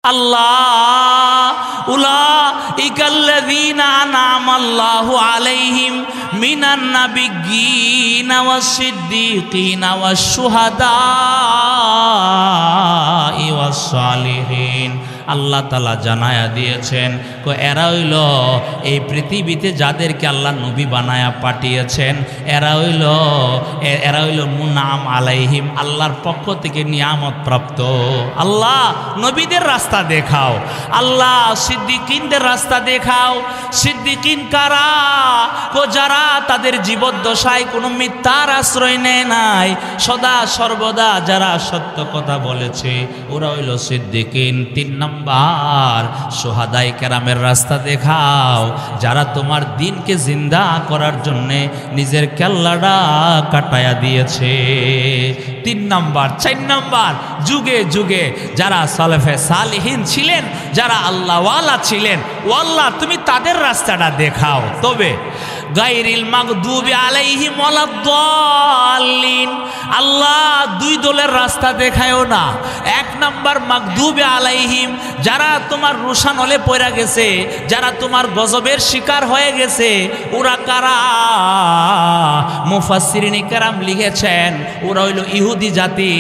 আল্লাহ উলাইকাল্লাযীনা আনআমাল্লাহু আলাইহিম মিনান নাবিয়্যিনা ওয়াস-সিদ্দীকিনা ওয়াশ-শুহাদা'i ওয়াস-সালিহিন। আল্লাহ তাআলা জানায়া দিয়েছেন এরা হইল এই পৃথিবীতে যাদেরকে আল্লাহ নবী বানায়া পাঠিয়েছেন এরা হইল মুনআম আলাইহিম, আল্লাহর পক্ষ থেকে নিয়ামত প্রাপ্ত। আল্লাহ নবীদের রাস্তা দেখাও, আল্লাহ সিদ্দিকিনদের রাস্তা দেখাও। সিদ্দিকিন কারা? যারা তাদের জীবদ্দশায় কোনো মিথ্যার আশ্রয় নেয় নাই, সদা সর্বদা যারা সত্য কথা বলেছে ওরা হইল সিদ্দিকিন। 3 নাম্বার শুহাদায়ে কেরামের রাস্তা দেখাও, যারা তোমার দিনকে জিন্দা করার জন্যে নিজের কেল্লাটা কাটায়া দিয়েছে। 3 নাম্বার। 4 নাম্বার যুগে যুগে যারা সালেফে সালিহিন ছিলেন, যারা আল্লাহওয়ালা ছিলেন, ও আল্লাহ তুমি তাদের রাস্তাটা দেখাও। তবে গায়রিল মাগদুবি আলাইহিম ওয়ালাদ-দাল্লিন, আল্লাহ 2 দলের রাস্তা দেখায়ও না। 1 নাম্বার মাগদুবি আলাইহিম, যারা তোমার রোশানলে পড়ে গেছে, যারা তোমার গজবের শিকার হয়ে গেছে, ওরা কারা? মুফাসসিরিন কেরাম লিখেছেন ওরা হইল ইহুদি জাতি।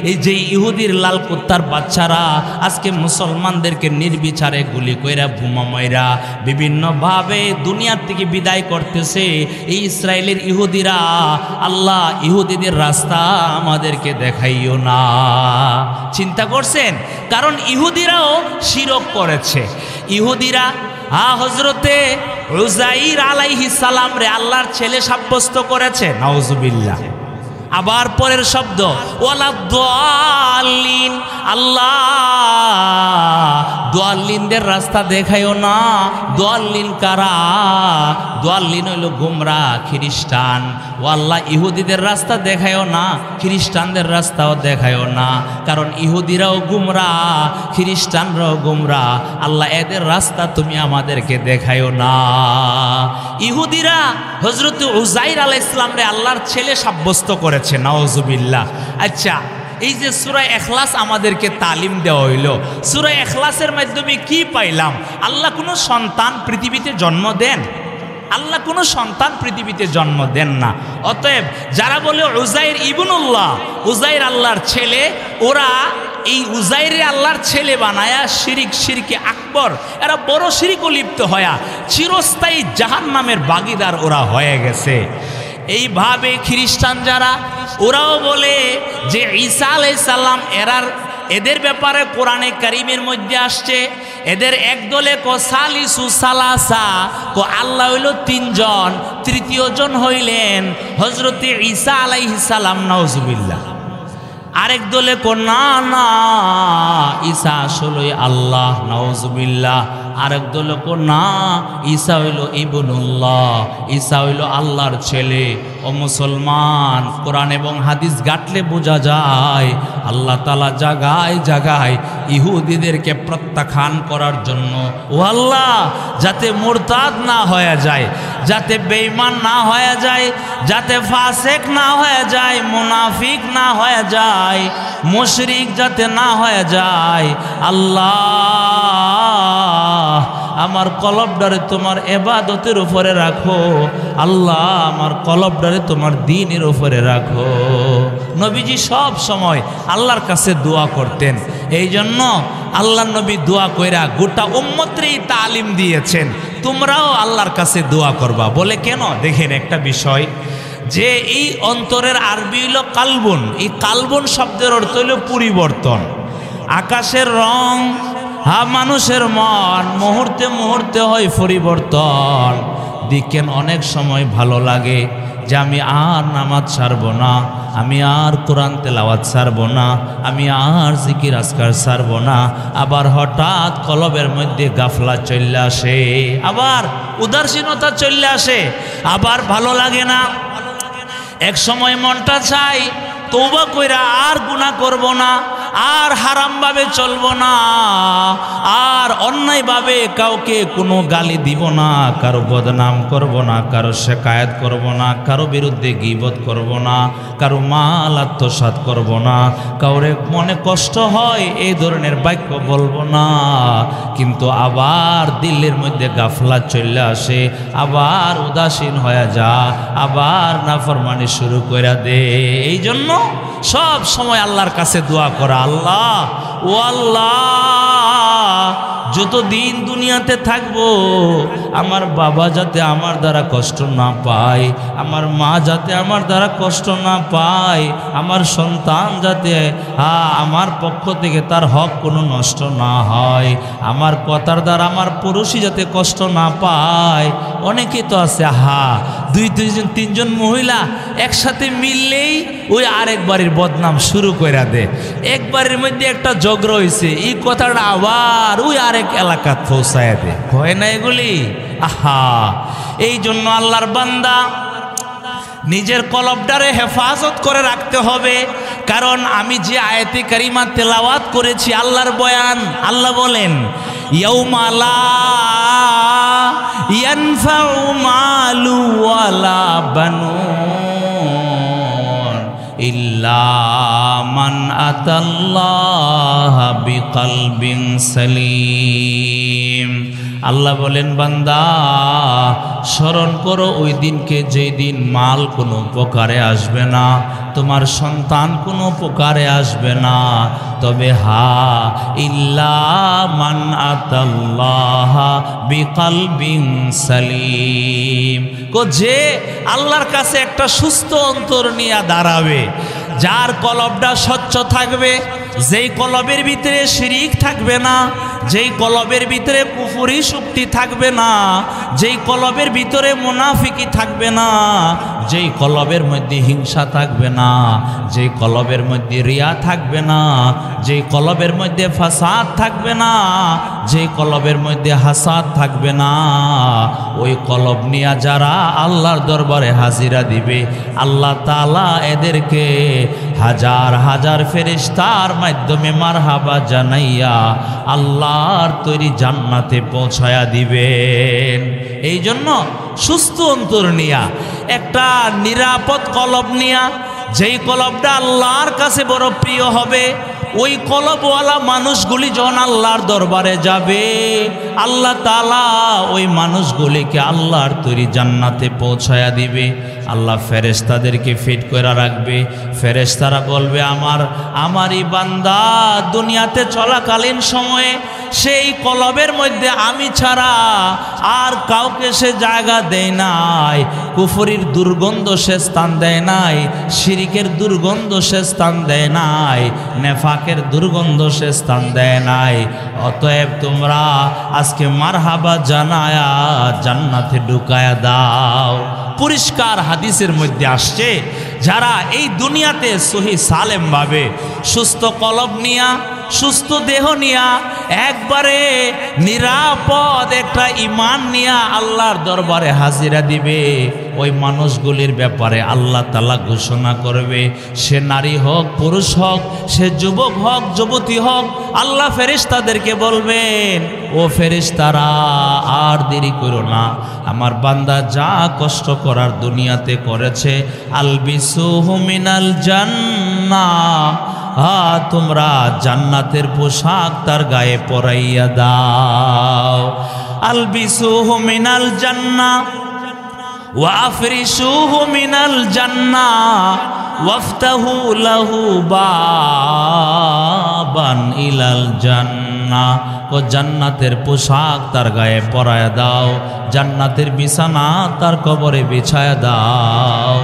এই যে ইহুদির লাল কুত্তার বাচ্চারা আজকে মুসলমানদেরকে নির্বিচারে গুলি কইরা বোমা মাইরা বিভিন্নভাবে দুনিয়ার থেকে বিদায় করতেছে। এই ইসরায়েলের ইহুদিরা, আল্লাহ ইহুদিদের রাস্তা আমাদেরকে দেখাইও না। চিন্তা করছেন? কারণ ইহুদিরাও শিরক করেছে। ইহুদিরা হযরতে উযাইর আলাইহিস সালাম রে আল্লাহর ছেলে সাব্যস্ত করেছে, নাউজুবিল্লাহ। আবার পরের শব্দ ওয়ালাদ-দাল্লিন, আল্লাহ দাল্লিনদের রাস্তা দেখায়ও না। দাল্লিন কারা? দাল্লিন হইল গুমরাহ খ্রিস্টান। ও আল্লাহ ইহুদিদের রাস্তা দেখায়ও না, খ্রিস্টানদের রাস্তাও দেখায়ও না, কারণ ইহুদিরাও গুমরাহ, খ্রিস্টানরাও গুমরাহ। আল্লাহ এদের রাস্তা তুমি আমাদেরকে দেখায়ও না। ইহুদিরা হযরত উযাইর আলাইহিস সালাম রে আল্লাহর ছেলে সাব্যস্ত করেছে, নাউজুবিল্লাহ। আচ্ছা, এই যে সূরা ইখলাস আমাদেরকে তালিম দেওয়া হইল, সূরা ইখলাসের মাধ্যমে কি পাইলাম? আল্লাহ কোনো সন্তান পৃথিবীতে জন্ম দেন? আল্লাহ কোনো সন্তান পৃথিবীতে জন্ম দেন না। অতএব যারা বলে উযাইর ইবনুল্লাহ, উযাইর আল্লাহর ছেলে, ওরা এই উযাইরে আল্লাহর ছেলে বানায়া শিরকে আকবর, এরা বড় শিরকে লিপ্ত হয়া চিরস্থায়ী জাহান্নামের বাগিদার ওরা হয়ে গেছে। এইভাবে খ্রিস্টান যারা, ওরাও বলে যে ঈসা আলাইহিস সালাম এদের ব্যাপারে কোরআনে কারীমের মধ্যে আসছে, এদের এক দলে সালিসু সালাসা, আল্লাহ হইল 3 জন, তৃতীয় জন হইলেন হযরতে ঈসা আলাইহিস সালাম, নাউজুবিল্লাহ। আরেক দলে না না ঈসা আসলে আল্লাহ, নাউজুবিল্লাহ। আরেক দলে না ঈসা হইল ইবনুল্লাহ, ঈসা হইল আল্লাহর ছেলে। ও মুসলমান, কোরআন এবং হাদিস ঘাটলে বোঝা যায় আল্লাহ তাআলা জায়গায় জায়গায় ইহুদিদেরকে প্রত্যাখ্যান করার জন্য, ও আল্লাহ যাতে মুরতাদ না হয়ে যায়, যাতে বেঈমান না হয়ে যায়, যাতে ফাসিক না হয়ে যায়, মুনাফিক না হয়ে যায়, মুশরিক যাতে না হয়ে যায়। আল্লাহ আমার কলবডারে তোমার ইবাদতের উপরে রাখো, আল্লাহ আমার কলবডারে তোমার দ্বীনের উপরে রাখো। নবীজি সব সময় আল্লাহর কাছে দোয়া করতেন। এই জন্য আল্লাহর নবী দোয়া কইরা গোটা উম্মতরে তালিম দিয়েছেন, তোমরাও আল্লাহর কাছে দোয়া করবা। বলে কেন? দেখেন একটা বিষয়, যে এই অন্তরের আরবি হইল কালবুন। এই কালবুন শব্দের অর্থ হইল পরিবর্তন। আকাশের রং, মানুষের মন মুহূর্তে মুহূর্তে হয় পরিবর্তন। দেখেন অনেক সময় ভালো লাগে যে আমি আর নামাজ ছাড়ব না, আমি আর কোরআন তেলাওয়াত ছাড়ব না, আমি আর জিকির আজকার ছাড়ব না। আবার হঠাৎ কলবের মধ্যে গাফলা চলে আসে, আবার উদাসীনতা চলে আসে, আবার ভালো লাগে না। এক সময় মনটা চাই তওবা কইরা আর গুনাহ করব না, আর হারামভাবে চলব না, আর অন্যায়ভাবে কাউকে কোনো গালি দিব না, কারো বদনাম করব না, কারো শিকায়াত করব না, কারো বিরুদ্ধে গীবত করব না, কারো মাল আত্মসাৎ করব না, কাউরে মনে কষ্ট হয় এই ধরনের বাক্য বলবো না। কিন্তু আবার দিলের মধ্যে গাফলা চলে আসে, আবার উদাসীন হয়ে যা, আবার নাফরমানি শুরু করে দে। এই জন্য সব সময় আল্লাহর কাছে দোয়া করা, আল্লাহ ও আল্লাহ, যতদিন দুনিয়াতে থাকবো আমার বাবা যাতে আমার দ্বারা কষ্ট না পায়, আমার মা যাতে আমার দ্বারা কষ্ট না পায়, আমার সন্তান যাতে আমার পক্ষ থেকে তার হক কোনো নষ্ট না হয়, আমার কথার দ্বারা আমার পুরুষই যাতে কষ্ট না পায়। অনেকেই তো আছে দুই তিনজন মহিলা একসাথে মিললেই ওই আরেক বাড়ির বদনাম শুরু করে দে। এক বাড়ির মধ্যে একটা ঝগড়া হয়েছে, এই কথাটা আবার ওই আরেক এলাকা পৌঁছায় দে। হয় না এগুলি? এই জন্য আল্লাহর বান্দা নিজের কলবটারে হেফাজত করে রাখতে হবে। কারণ আমি যে আয়াতে কারিমা তেলাওয়াত করেছি আল্লাহর বয়ান, আল্লাহ বলেন ইয়াউমা লা ইয়ানফাউ মালু ওয়ালা বানুন ইল্লা মান আতাল্লাহা বিকলবিন সালিম। আল্লাহ বলেন বান্দা স্মরণ করো ওই দিনকে, যেই দিন মাল কোনো উপকারে আসবে না, তোমার সন্তান কোনো উপকারে আসবে না, তবে ইল্লা মান আতাল্লাহা বিকলবিন সালিম, যে আল্লাহর কাছে একটা সুস্থ অন্তর নিয়ে দাঁড়াবে, যার কলবটা স্বচ্ছ থাকবে, যেই কলবের ভিতরে শিরিক থাকবে না, যেই কলবের ভিতরে কুফরি শক্তি থাকবে না, যেই কলবের ভিতরে মুনাফিকি থাকবে না, যেই কলবের মধ্যে হিংসা থাকবে না, যেই কলবের মধ্যে রিয়া থাকবে না, যেই কলবের মধ্যে ফাসাদ থাকবে না, যেই কলবের মধ্যে হাসাদ থাকবে না, ওই কলব নিয়ে যারা আল্লাহর দরবারে হাজিরা দিবে, আল্লাহ তাআলা এদেরকে হাজার হাজার ফেরেশতার মাধ্যমে মারহাবা জানাইয়া আল্লাহর তৈরি জান্নাতে পৌঁছায়া দিবেন। এই জন্য সুস্থ অন্তর নিয়া, একটা নিরাপদ কলব নিয়া, যেই কলবটা আল্লাহর কাছে বড় প্রিয় হবে, ওই কলবওয়ালা মানুষগুলি যখন আল্লাহর দরবারে যাবে, আল্লাহ তাআলা ওই মানুষগুলিকে আল্লাহর তৈরি জান্নাতে পৌঁছায়া দিবে। আল্লাহ ফেরেশতাদেরকে ফিট করে রাখবে। ফেরেশতারা বলবে আমারই বান্দা দুনিয়াতে চলাকালীন সময়ে সেই কলবের মধ্যে আমি ছাড়া আর কাউকে সে জায়গা দেয় নাই, কুফরির দুর্গন্ধ সে স্থান দেয় নাই, শিরিকের দুর্গন্ধ সে স্থান দেয় নাই, নেফাকের দুর্গন্ধ সে স্থান দেয় নাই। অতএব তোমরা আজকে মারহাবা জানায়া জান্নাতে ঢুকায়া দাও। পরিষ্কার হাদিসের মধ্যে আসছে, যারা এই দুনিয়াতে সহি সালেম ভাবে সুস্থ কলব নিয়া, সুস্থ দেহ নিয়া, একবারে নিরাপদ একটা ঈমান নিয়া আল্লাহর দরবারে হাজিরা দিবে, ওই মানুষগুলির ব্যাপারে আল্লাহ তাআলা ঘোষণা করবে, সে নারী হোক পুরুষ হোক, সে যুবক হোক যুবতী হোক, আল্লাহ ফেরেশতাদেরকে বলবেন, ও ফেরেশতারা আর দেরি করো না, আমার বান্দা যা কষ্ট করার দুনিয়াতে করেছে, আলবিসুহু মিনাল জান্নাহ, তোমরা জান্নাতের পোশাক তার গায়ে পরাইয়া দাও। আলবিসুহু মিনাল জান্নাহ ওয়া আফরিশুহু মিনাল জান্নাহ ওয়াফতাহু লাহু বাবান ইলাল জান্নাহ। ও জান্নাতের পোশাক তার গায়ে পরায়া দাও, জান্নাতের বিছানা তার কবরে বিছায়া দাও,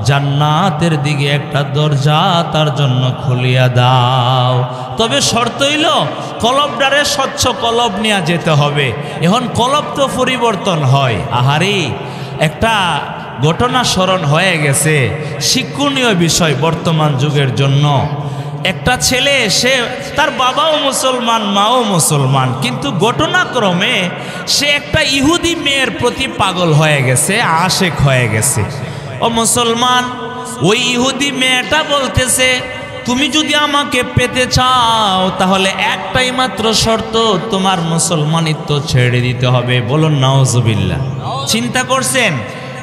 জান্নাতের দিকে একটা দরজা তার জন্য খুলিয়া দাও। তবে শর্ত হইল কলবটারে স্বচ্ছ কলব নিয়ে যেতে হবে। এখন কলব তো পরিবর্তন হয়। আহারি, একটা ঘটনা স্মরণ হয়ে গেছে, শিক্ষণীয় বিষয় বর্তমান যুগের জন্য। একটা ছেলে, সে তার বাবাও মুসলমান মাও মুসলমান, কিন্তু ঘটনাক্রমে সে একটা ইহুদি মেয়ের প্রতি পাগল হয়ে গেছে, আশেক হয়ে গেছে। ও মুসলমান, ওই ইহুদি মেয়েটা বলতেছে, তুমি যদি আমাকে পেতে চাও তাহলে একটাই মাত্র শর্ত, তোমার মুসলমানিত্ব ছেড়ে দিতে হবে। বলুন নাউজুবিল্লাহ। চিন্তা করছেন?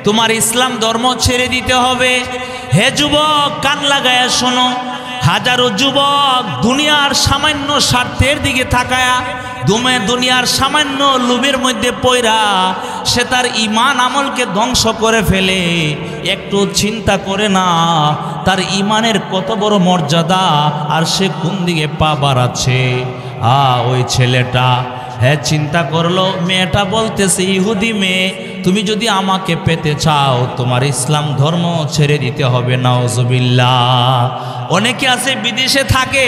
তোমার ইসলাম ধর্ম ছেড়ে দিতে হবে। হে যুবক, কান লাগায়া শোনো। হাজারো যুবক দুনিয়ার সামান্য স্বার্থের দিকে তাকায়া দুনিয়ার সামান্য লোভের মধ্যে পয়রা সে তার ঈমান আমলকে ধ্বংস করে ফেলে। একটু চিন্তা করে না তার ঈমানের কত বড় মর্যাদা, আর সে কোন দিকে পা বাড়াচ্ছে। ওই ছেলেটা হ্যাঁ চিন্তা করলো, মেয়েটা বলতেছে, ইহুদি মেয়ে, তুমি যদি আমাকে পেতে চাও তোমার ইসলাম ধর্ম ছেড়ে দিতে হবে। নাউজুবিল্লাহ। অনেকে আছে বিদেশে থাকে,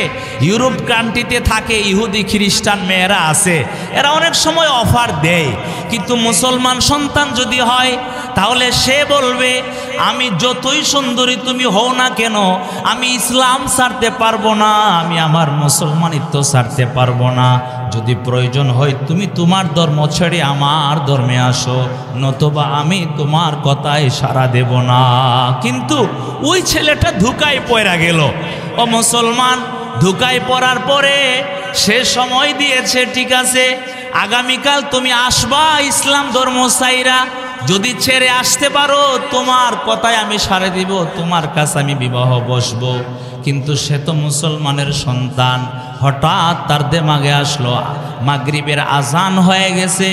ইউরোপ কান্ট্রিতে থাকে, ইহুদি খ্রিস্টান মেয়েরা আছে, এরা অনেক সময় অফার দেয়। কিন্তু মুসলমান সন্তান যদি হয় তাহলে সে বলবে, আমি যতই সুন্দরী তুমি হও না কেন, আমি ইসলাম ছাড়তে পারবো না, আমি আমার মুসলমানিত্ব ছাড়তে পারবো না। যদি প্রয়োজন হয় তুমি তোমার ধর্ম ছেড়ে আমার ধর্মে আসো, নতুবা আমি তোমার কথায় সাড়া দেব না। কিন্তু ওই ছেলেটা ধোঁকায় পড়া গেল। ও মুসলমান, ধোঁকায় পড়ার পরে সে সময় দিয়েছে, ঠিক আছে আগামীকাল তুমি আসবা ইসলাম ধর্ম ছাইরা, যদি ছেড়ে আসতে পারো তোমার কথায় আমি সাড়া দিব, তোমার কাছে আমি বিবাহ বসবো। কিন্তু সে তো মুসলমানের সন্তান। হঠাৎ তার দিমাগে আসলো মাগরিবের আজান হয়ে গেছে,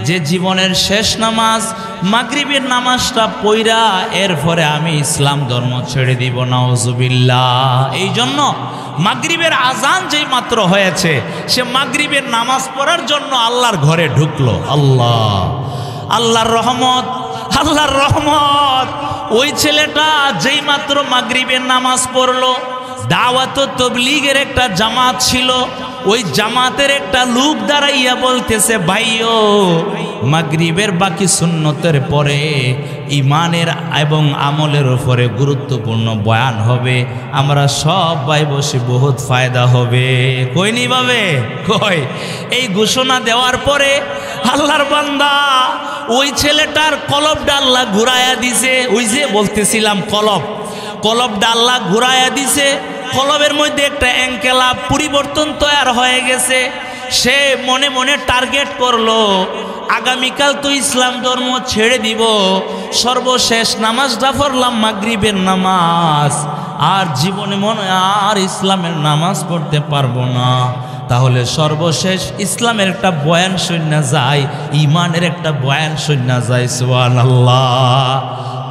যে জীবনের শেষ নামাজ মাগরিবের নামাজটা পইরা এরপরে আমি ইসলাম ধর্ম ছেড়ে দিব। নাউজুবিল্লাহ। এই জন্য মাগরিবের আজান যেই মাত্র হয়েছে সে মাগরিবের নামাজ পড়ার জন্য আল্লাহর ঘরে ঢুকলো। আল্লাহর রহমত, আল্লাহর রহমত। ওই ছেলেটা যেই মাত্র মাগরিবের নামাজ পড়লো, দাওয়াত ও তবলিগের একটা জামাত ছিল, ওই জামাতের একটা লোক দাঁড়াইয়া বলতেছে, ভাইও মাগরিবের বাকি সুন্নতের পরে ইমানের এবং আমলের উপরে গুরুত্বপূর্ণ বয়ান হবে, আমরা সব ভাই বসে বহুত ফায়দা হবে। কই নি ভাবে কই। এই ঘোষণা দেওয়ার পরে আল্লাহর বান্দা ওই ছেলেটার কলবটা আল্লাহ ঘুরাইয়া দিছে। ওই যে বলতেছিলাম কলবটা আল্লাহ ঘুরাইয়া দিছে। কলবের মধ্যে একটা অ্যাঙ্কেলা পরিবর্তন তৈরি হয়ে গেছে। সে মনে মনে টার্গেট করলো, আগামীকাল তো ইসলাম ধর্ম ছেড়ে দিব, সর্বশেষ নামাজটা পড়লাম মাগরিবের নামাজ, আর জীবনে মনে আর ইসলামের নামাজ পড়তে পারবো না। তাহলে সর্বশেষ ইসলামের একটা বয়ান শুনা যায়, ইমানের একটা বয়ান শুনা যায়। সুবহানাল্লাহ।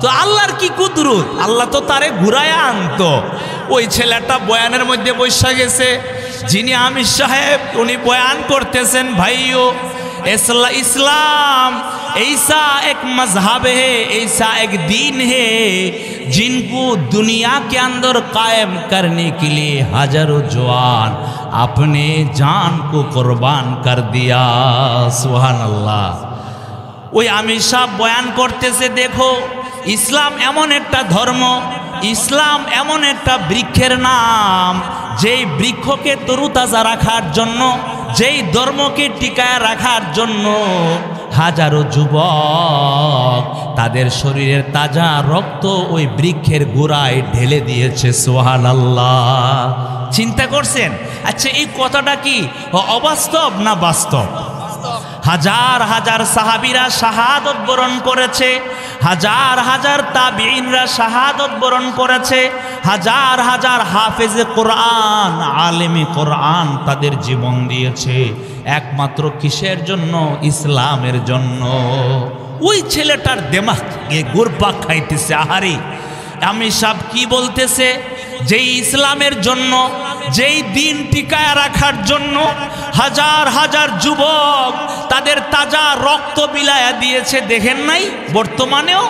তো আল্লাহর কি কুদরত, আল্লাহ তো তারে ঘুরায় আনতো। ওই ছেলেটা বয়ানের মধ্যে বসে গেছে, যিনি আমির সাহেব উনি বয়ান করতেছেন, ভাইও इस्लाम ऐसा एक मजहब है, ऐसा एक दीन है जिनको दुनिया के अंदर कायम करने के लिए हजारों जवान अपने जान को कुर्बान कर दिया। सुभान अल्लाह। ওই আমির সাহেব বয়ান করতেছে, দেখো ইসলাম এমন একটা ধর্ম, ইসলাম এমন একটা বৃক্ষের নাম, যেই বৃক্ষকে তরুতাজা রাখার জন্য, যেই ধর্মকে টিকায় রাখার জন্য হাজারো যুবক তাদের শরীরের তাজা রক্ত ওই বৃক্ষের গোড়ায় ঢেলে দিয়েছে। সুবহানাল্লাহ। চিন্তা করছেন? আচ্ছা এই কথাটা কি অবাস্তব না বাস্তব? হাজার হাজার সাহাবীরা শাহাদত বরণ করেছে, হাজার হাজার তাবিঈনরা শাহাদত বরণ করেছে, হাজার হাজার হাফেজে কোরআন, আলেমে কোরআন তাদের জীবন দিয়েছে একমাত্র কিসের জন্য? ইসলামের জন্য। ওই ছেলেটার দেমাগে ঘুরপাক খাইতেছে। আহারি আমির সাহেব কি বলতেছে? যেই ইসলামের জন্য, যেই দিন টিকায় রাখার জন্য হাজার হাজার যুবক তাদের তাজা রক্ত বিলায়া দিয়েছে, দেখেন নাই? বর্তমানেও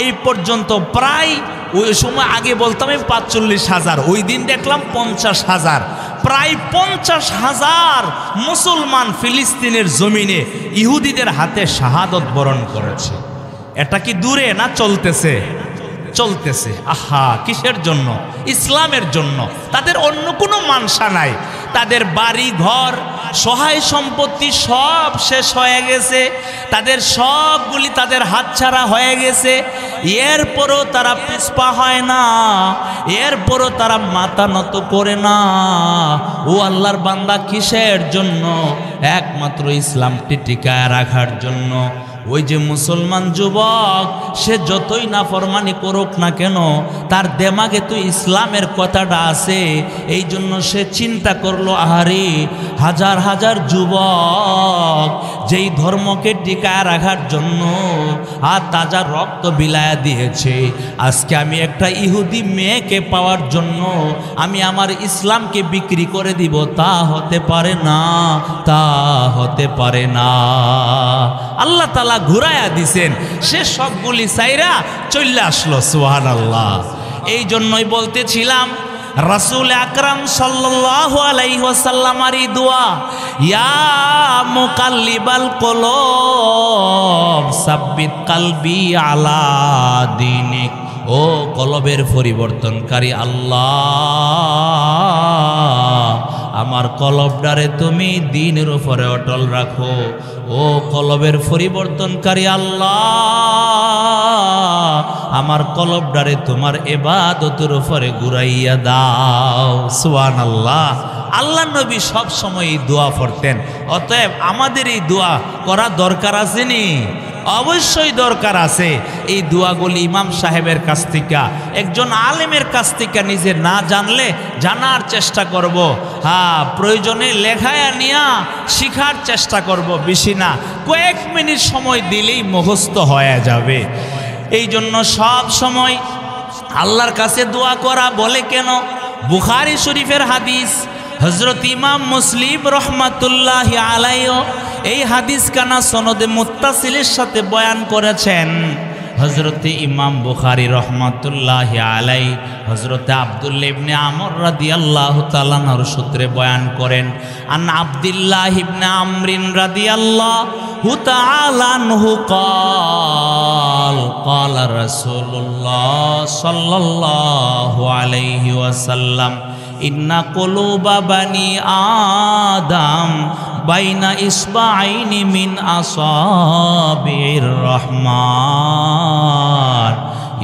এই পর্যন্ত প্রায়, ওই সময় আগে বলতাম ৪৫,০০০, ওই দিন দেখলাম ৫০,০০০, প্রায় ৫০,০০০ মুসলমান ফিলিস্তিনের জমিনে ইহুদিদের হাতে শাহাদত বরণ করেছে। এটা কি দূরে না চলতেছে? চলতেছে। আহা, কিসের জন্য? ইসলামের জন্য। তাদের অন্য কোনো মানসা নাই, তাদের বাড়ি ঘর সহায় সম্পত্তি সব শেষ হয়ে গেছে, তাদের সবগুলি তাদের হাতছাড়া হয়ে গেছে, এরপরও তারা পিছপা হয় না, এরপরও তারা মাথা নত করে না। ও আল্লাহর বান্দা, কিসের জন্য? একমাত্র ইসলামটি টিকায় রাখার জন্য। ওই যে মুসলমান যুবক, সে যতই নাফরমানি করুক না কেন, তার দেমাগে তো ইসলামের কথাটা আছে। এই জন্য সে চিন্তা করলো, আহারে হাজার হাজার যুবক যেই ধর্মকে টিকায় রাখার জন্য আর তাজা রক্ত বিলায়া দিয়েছে, আজকে আমি একটা ইহুদি মেয়েকে পাওয়ার জন্য আমি আমার ইসলামকে বিক্রি করে দিব? তা হতে পারে না, তা হতে পারে না। আল্লাহ তাআলা ঘুরাইয়া দিছেন, সে সবগুলি সাইরা চলে আসলো। সুবহানাল্লাহ। এই জন্যই বলতেছিলাম, রাসূল আকরাম সাল্লাল্লাহু আলাইহি ওয়াসাল্লামের দোয়া, ইয়া মুকাল্লিবাল কুলুব সাব্বিত কলবি আলা দীনিক। ও কলবের পরিবর্তনকারী আল্লাহ, আমার কলবটারে তুমি দ্বীনের উপরে অটল রাখো। ও কলবের পরিবর্তনকারী আল্লাহ, আমার কলবটারে তোমার ইবাদতের উপরে ঘুরাইয়া দাও। সুবহানাল্লাহ। আল্লাহ নবী সব সময় এই দোয়া পড়তেন। অতএব আমাদের এই দোয়া করা দরকার আছে নি? অবশ্যই দরকার আছে। এই দোয়াগুলি ইমাম সাহেবের কাছ থেকে, একজন আলেমের কাছ থেকে নিজে না জানলে জানার চেষ্টা করব। হ্যাঁ, প্রয়োজনে লেখায় নিয়া শিখার চেষ্টা করব। বেশি না, কয়েক মিনিট সময় দিলেই মুখস্থ হয়ে যাবে। এই জন্য সব সময় আল্লাহর কাছে দোয়া করা বলে কেন? বুখারী শরীফের হাদিস, হযরত ইমাম মুসলিম রহমাতুল্লাহি আলাইহি এই হাদিস কানা সনদে মুত্তাসিলের সাথে বয়ান করেছেন। হযরত ইমাম বুখারী রহমাতুল্লাহি আলাইহি হযরত আব্দুল্লাহ ইবনে আমর রাদিয়াল্লাহু তাআলা আনহু সূত্রে বয়ান করেন, আন আব্দুল্লাহ ইবনে আমরিন রাদিয়াল্লাহু তাআলা আনহু قال قال رسول الله صلى الله عليه وسلم إن قلوب بني آدم بين إصبعين من أصابع الرحمن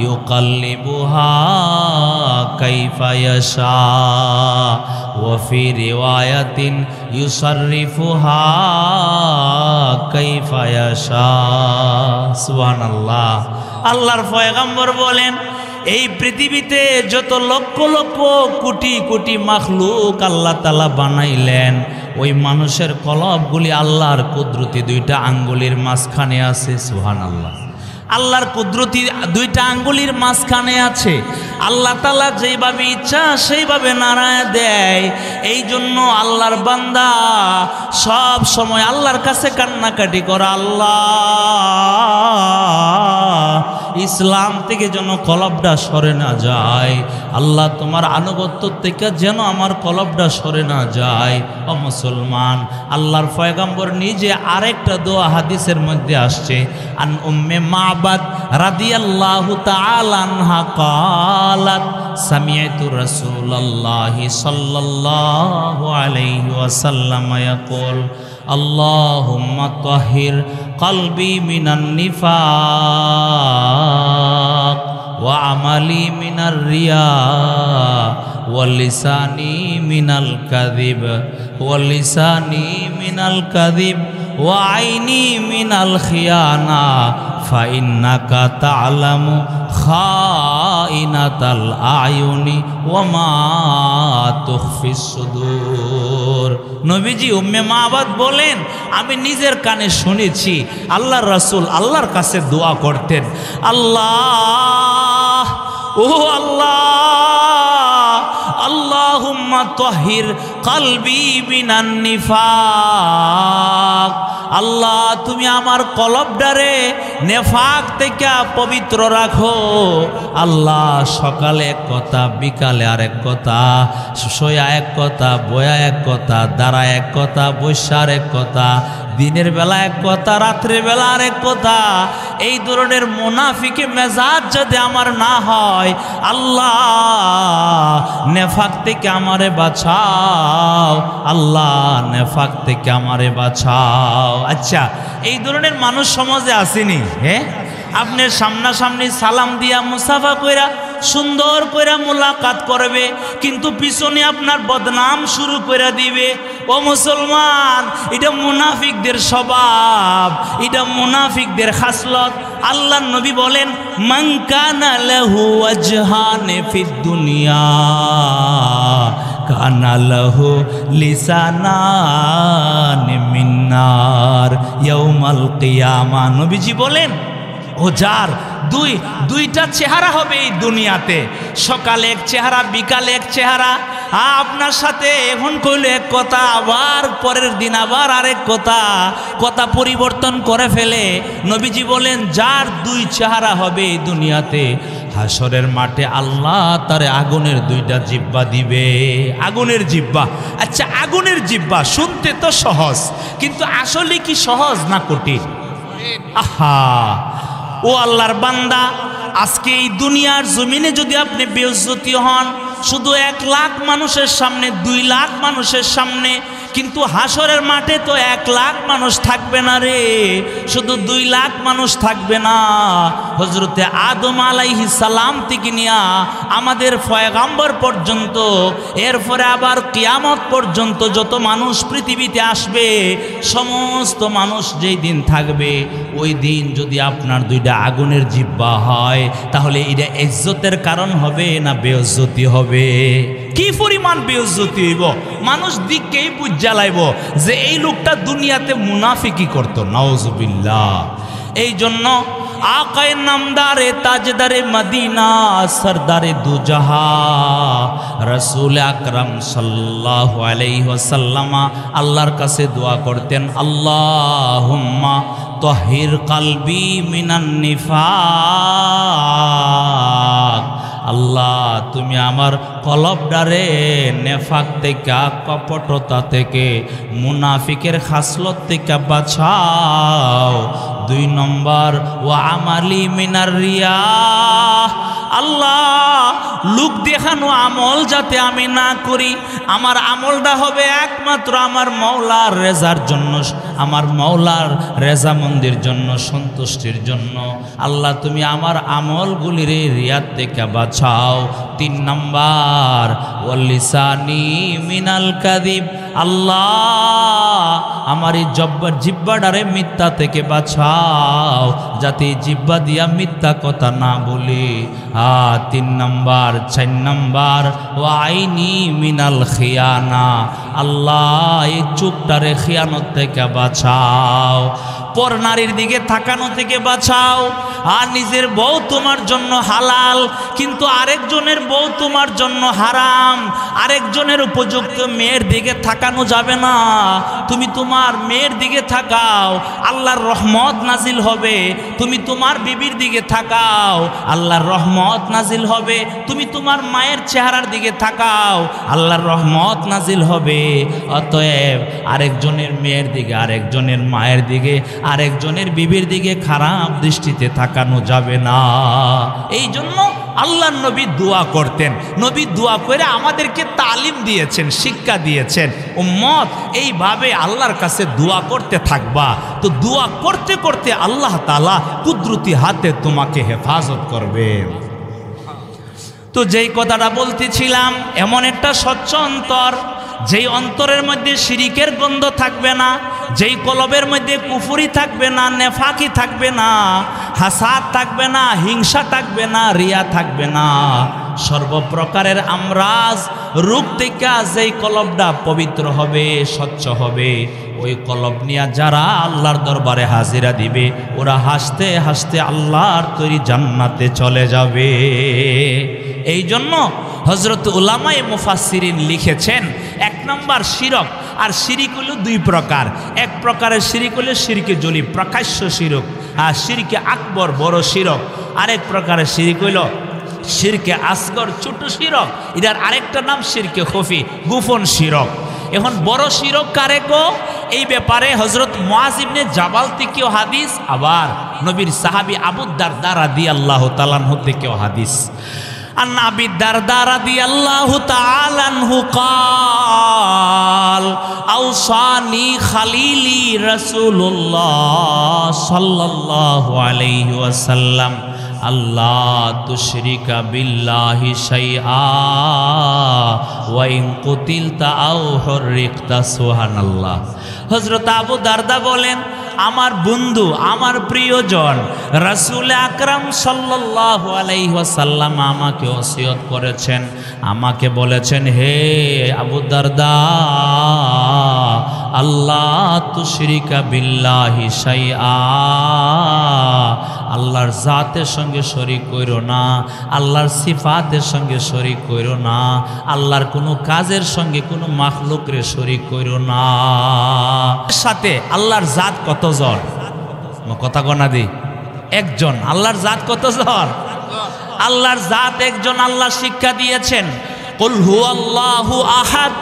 يقلبها كيف يشاء وفي رواية يصرفها كيف يشاء سبحان الله। আল্লাহর পয়গম্বর বলেন, এই পৃথিবীতে যত লক্ষ লক্ষ কোটি কোটি মাখলুক আল্লাহ তাআলা বানাইলেন, ওই মানুষের কলবগুলি আল্লাহর কুদরতি দুইটা আঙ্গুলির মাঝখানে আছে। সুবহানাল্লাহ। আল্লাহর কুদরতি দুইটা আঙ্গুলির মাঝখানে আছে। আল্লাহ তাআলা যেইভাবে ইচ্ছা সেইভাবে নাড়ায় দেয়। এই জন্য আল্লাহর বান্দা সব সময় আল্লাহর কাছে কান্নাকাটি করে, আল্লাহ ইসলাম থেকে যেন কলবটা সরে না যায়, আল্লাহ তোমার আনুগত্য থেকে যেন আমার কলবটা সরে না যায়। ও মুসলমান, আল্লাহর পয়গম্বর নিজে আরেকটা দোয়া হাদিসের মধ্যে আসছে, আন উম্মে মাবাদ রাদিয়াল্লাহু তাআলা আনহা قالت سمعت رسول الله صلى الله عليه وسلم يقول اللهم طهر قلبي من النفاق وعملي من الرياء ولساني من الكذب وعيني من الخيانة فإنك تعلم خائنة الأعين وما تخفي الصدور। নবীজি উম্মে মাবাদ বলেন, আমি নিজের কানে শুনেছি আল্লাহর রাসূল আল্লাহর কাছে দোয়া করতেন, আল্লাহ ও আল্লাহ, আল্লাহুম্মা তাহির কলবি মিনান নিফাক। আল্লাহ তুমি আমার কলবটারে নেফাক থেকে পবিত্র রাখো। আল্লাহ সকালে এক কথা, বিকালে আরেক কথা, শোয়া এক কথা, বয়া এক কথা, দাঁড়া এক কথা, বৈশা এক কথা, দিনের বেলা এক কথা, রাত্রের বেলা আরেক কথা। এই ধরনের মুনাফিকি মেজাজ যদি আমার না হয়, আল্লাহ নেফাক থেকে আমারে বাঁচাও, আল্লাহ নেফাক থেকে আমারে বাঁচাও। আচ্ছা, এই ধরনের মানুষ সমাজে আসেনি? হ্যাঁ, আপনার সামনাসামনি সালাম দিয়া মুসাফা কইরা সুন্দর কইরা মোলাকাত করবে, কিন্তু পিছনে আপনার বদনাম শুরু করে দিবে। ও মুসলমান, এটা মুনাফিকদের স্বভাব, এটা মুনাফিকদের খাসলত। আল্লাহ নবী বলেন, মান কানা লাহু ওয়াজহান ফিদ দুনিয়া কানা লাহু লিসানান মিন নার ইয়াউমাল কিয়ামা। নবীজি বলেন, ও যার দুইটা চেহারা হবে এই দুনিয়াতে, সকালে এক চেহারা, বিকালে এক চেহারা। আপনার সাথে এখন কইলে এক কথা, আবার পরের দিন আবার আরেক কথা, কথা পরিবর্তন করে ফেলে। নবীজি বলেন, যার দুই চেহারা হবে এই দুনিয়াতে, হাসরের মাঠে আল্লাহ তারে আগুনের দুইটা জিহ্বা দিবে। আগুনের জিহ্বা। আচ্ছা, আগুনের জিহ্বা শুনতে তো সহজ, কিন্তু আসলে কি সহজ না কঠিন? আহা, ও আল্লাহর বান্দা, আজকে এই দুনিয়ার জমিনে যদি আপনি বেইজ্জতি হন, শুধু 1 লাখ মানুষের সামনে, 2 লাখ মানুষের সামনে, কিন্তু হাসরের মাঠে তো 1 লাখ মানুষ থাকবে না রে, শুধু 2 লাখ মানুষ থাকবে না। হযরতে আদম আলাইহিস সালাম থেকে নিয়া আমাদের পয়গম্বর পর্যন্ত, এরপরে আবার কিয়ামত পর্যন্ত যত মানুষ পৃথিবীতে আসবে, সমস্ত মানুষ যেই দিন থাকবে, ওই দিন যদি আপনার 2টা আগুনের জিহ্বা হয়, তাহলে এটা ইজ্জতের কারণ হবে না বেইজ্জতি হবে? কি পরিমাণ বেইজ্জতি হইব, মানুষ দিককেই বুঝ জ্বালাইব যে এই লোকটা দুনিয়াতে মুনাফিকি করতো। নাউজুবিল্লাহ। এই জন্য আকায়ে নামদারে তাজদারে মদিনা সরদারে দুজাহা রাসূল আকরাম সাল্লাল্লাহু আলাইহি ওয়াসাল্লাম আল্লাহর কাছে দোয়া করতেন, আল্লাহুম্মা তাহির কলবি মিনান নিফাক। আল্লাহ, তুমি আমার কলবডারে নেফাক থেকে, কপটতা থেকে, মুনাফিকের খাসলত থেকে বাঁচাও। 2 নম্বর, ওয়া আমালি মিনার রিয়া। আল্লাহ, লোক দেখানো আমল যাতে আমি না করি, আমার আমলটা হবে একমাত্র আমার মওলার রেজার জন্য, আমার মওলার রেজামন্দির জন্য, সন্তুষ্টির জন্য। আল্লাহ, তুমি আমার আমলগুলির রিয়াত থেকে বাঁচাও। 3 নম্বর, ওয়াল লিসানি মিনাল কাযিব। আল্লাহ, আমার এই জিহ্বাটারে মিথ্যা থেকে বাঁচাও, যাতে জিহ্বা দিয়া মিথ্যা কথা না বলি। 3 নম্বর, 4 নম্বর, ওয়া আইনি মিনাল খিয়ানা। আল্লাহ, এই চোখটারে খিয়ানত থেকে বাঁচাও, পর নারীর দিকে তাকানো থেকে বাঁচাও। আর নিজের বউ তোমার জন্য হালাল, কিন্তু আরেকজনের বউ তোমার জন্য হারাম। আরেকজনের উপযুক্ত মেয়ের দিকে তাকানো যাবে না, তুমি তোমার মেয়ের দিকে তাকাও, আল্লাহর রহমত নাজিল হবে। তুমি তোমার বিবির দিকে তাকাও, আল্লাহর রহমত নাজিল হবে। তুমি তোমার মায়ের চেহারার দিকে তাকাও, আল্লাহর রহমত নাজিল হবে। অতএব আরেকজনের মেয়ের দিকে, আরেকজনের মায়ের দিকে, আরেকজনের বিবির দিকে খারাপ দৃষ্টিতে তাকানো যাবে না। এই জন্য আল্লাহর নবী দোয়া করতেন। নবী দোয়া করে আমাদেরকে তালিম দিয়েছেন, শিক্ষা দিয়েছেন, উম্মত এইভাবে আল্লাহর কাছে দোয়া করতে থাকবা, তো দোয়া করতে করতে আল্লাহ তাআলা কুদরতি হাতে তোমাকে হেফাজত করবেন। তো যেই কথাটা বলতেছিলাম, এমন একটা স্বচ্ছ অন্তর, যেই অন্তরের মধ্যে শিরিকের গন্ধ থাকবে না, যেই কলবের মধ্যে কুফরি থাকবে না, নেফাকি থাকবে না, হাসাদ থাকবে না, হিংসা থাকবে না, রিয়া থাকবে না, সর্বপ্রকারের আমরাজ রূপ থেকে যেই কলবটা পবিত্র হবে, স্বচ্ছ হবে, ওই কলব নিয়ে যারা আল্লাহর দরবারে হাজিরা দিবে, ওরা হাসতে হাসতে আল্লাহর তৈরি জান্নাতে চলে যাবে। এই জন্য হযরত উলামায়ে মুফাসসিরিন লিখেছেন, 1 নম্বর শিরক। আর শিরিক হলো 2 প্রকার। এক প্রকারের শিরিক হলো শিরকে জলি, প্রকাশ্য শিরক, আর শিরকে আকবর, বড় শিরক। আরেক প্রকারের শিরিক হইল শিরকে আসগর, ছোট শিরক। এটার আরেকটা নাম শিরকে খফি, গোপন শিরক। এখন বড় শিরক কারে কো? এই ব্যাপারে হযরত মুআজ ইবনে জাবাল থেকেও হাদিস, আবার নবীর সাহাবী আবু দারদা রাদিয়াল্লাহু তাআলা আনহু থেকেও হাদিস। আন আবি দারদা রাদিয়াল্লাহু তাআলা আনহু قال আওসানি খালিলি রাসূলুল্লাহ সাল্লাল্লাহু আলাইহি ওয়াসাল্লাম আল্লাহ তুশরিকা বিল্লাহি শাইআ ওয়া ইন কুতিলতা আও হুররিকতা। সুবহানাল্লাহ। হযরত আবু দারদা বলেন, আমার বন্ধু, আমার প্রিয়জন রাসূল আকরাম সাল্লাল্লাহু আলাইহি ওয়াসাল্লাম আমাকে ওসিয়ত করেছেন, আমাকে বলেছেন, হে আবু দারদা, আল্লাহ তুশরিকা বিল্লাহি শাইআ, আল্লাহর জাতের সঙ্গে শরীক কইরো না, আল্লাহর সিফাতের সঙ্গে শরীক কইরো না, আল্লাহর কোনো কাজের সঙ্গে কোনো মাখলুকরে শরীক কইরো না। সাথে আল্লাহর জাত কতজন? কথা কনা দি একজন। আল্লাহর জাত কতজন? আল্লাহর জাত একজন। আল্লাহ শিক্ষা দিয়েছেন, কুল হুয়াল্লাহু আহাদ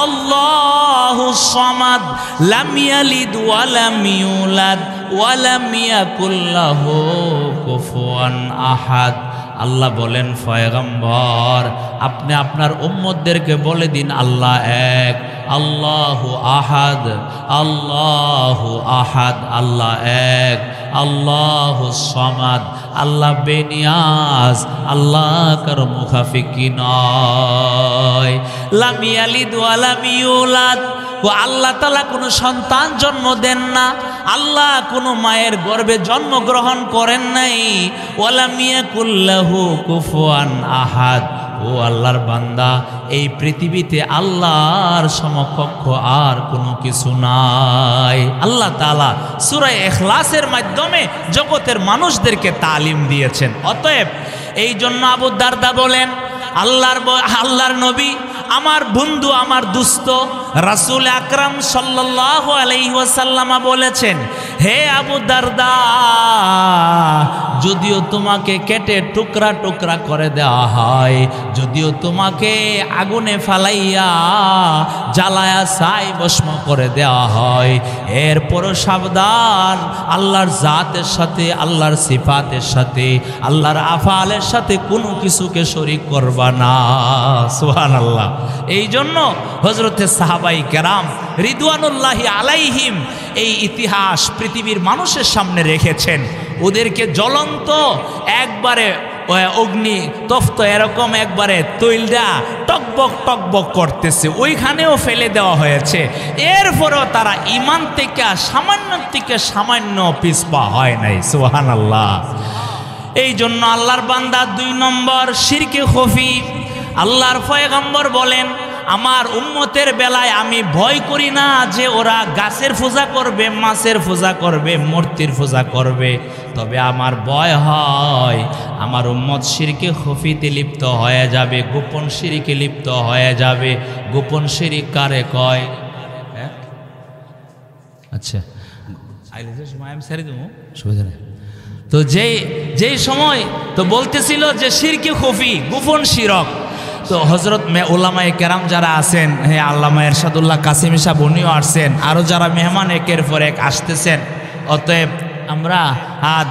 আল্লাহুস সামাদ লাম ইয়ালিদ ওয়া লাম ইউলাদ ওয়া লাম ইয়াকুল লাহু কুফুয়ান আহাদ। আল্লাহ বলেন, পয়গম্বর আপনি আপনার উম্মতদেরকে বলে দিন, আল্লাহ এক, আল্লাহু আহাদ, আল্লাহু আহাদ, আল্লাহ এক, আল্লাহু সামাদ, আল্লাহ বেনিয়াজ, আল্লাহ কারো মুখাফিকি নয়। লাম ইয়ালিদ ওয়া লাম ইউলাদ, আল্লাহ তাআলা কোনো সন্তান জন্ম দেন না, আল্লাহ কোনো মায়ের গর্ভে জন্মগ্রহণ করেন নাই। ওয়া লাম ইয়াকুল লাহু কুফুয়ান আহাদ। ও আল্লাহর বান্দা, এই পৃথিবীতে আল্লাহর সমকক্ষ আর কোনো কিছু নাই। আল্লাহ তাআলা সূরা ইখলাসের মাধ্যমে জগতের মানুষদেরকে তালিম দিয়েছেন। অতএব এই জন্য আবু দারদা বলেন, আল্লাহর নবী, আমার বন্ধু, আমার দুস্ত রাসূল আকরাম সাল্লাল্লাহু আলাইহি ওয়াসাল্লাম বলেছেন, হে আবু দারদা, যদিও তোমাকে কেটে টুকরা টুকরা করে দেওয়া হয়, যদিও তোমাকে আগুনে ফালাইয়া জ্বালায়া ছাই ভস্ম করে দেওয়া হয়, এরপরও সাবধান, আল্লাহর জাতের সাথে, আল্লাহর সিফাতের সাথে, আল্লাহর আফআলের সাথে কোনো কিছুকে শরীক করবা না। সুবহানাল্লাহ। এই জন্য হযরতে সাহাবাই কেরাম রিদওয়ানুল্লাহি আলাইহিম এই ইতিহাস পৃথিবীর মানুষের সামনে রেখেছেন। ওদেরকে জ্বলন্ত একবারে অগ্নি তপ্ত এরকম একবারে তৈলটা টকবক টকবক করতেছে, ওইখানেও ফেলে দেওয়া হয়েছে। এরপরও তারা ঈমান থেকে সামান্য পিছপা হয় নাই। সুবহানাল্লাহ। এই জন্য আল্লাহর বান্দা 2 নম্বর শিরকে খফি। আল্লাহর পয়গম্বর বলেন, আমার উম্মতের বেলায় আমি ভয় করি না যে ওরা গাছের পূজা করবে, মাছের পূজা করবে, মূর্তির পূজা করবে, তবে আমার ভয় হয় আমার উম্মত শিরকে খফিতে লিপ্ত হয়ে যাবে, গোপন শিরকে লিপ্ত হয়ে যাবে। গোপন শিরিক কারে কয়? আচ্ছা, তো যেই সময় তো বলতেছিল যে শিরকে খফি, গোপন শিরক, তো হযরত উলামায়ে কেরাম যারা আছেন, হ্যাঁ আল্লামা এরশাদুল্লাহ কাসিমি সাহেব উনিও আসছেন, আরও যারা মেহমান একের পর এক আসতেছেন। অতএব আমরা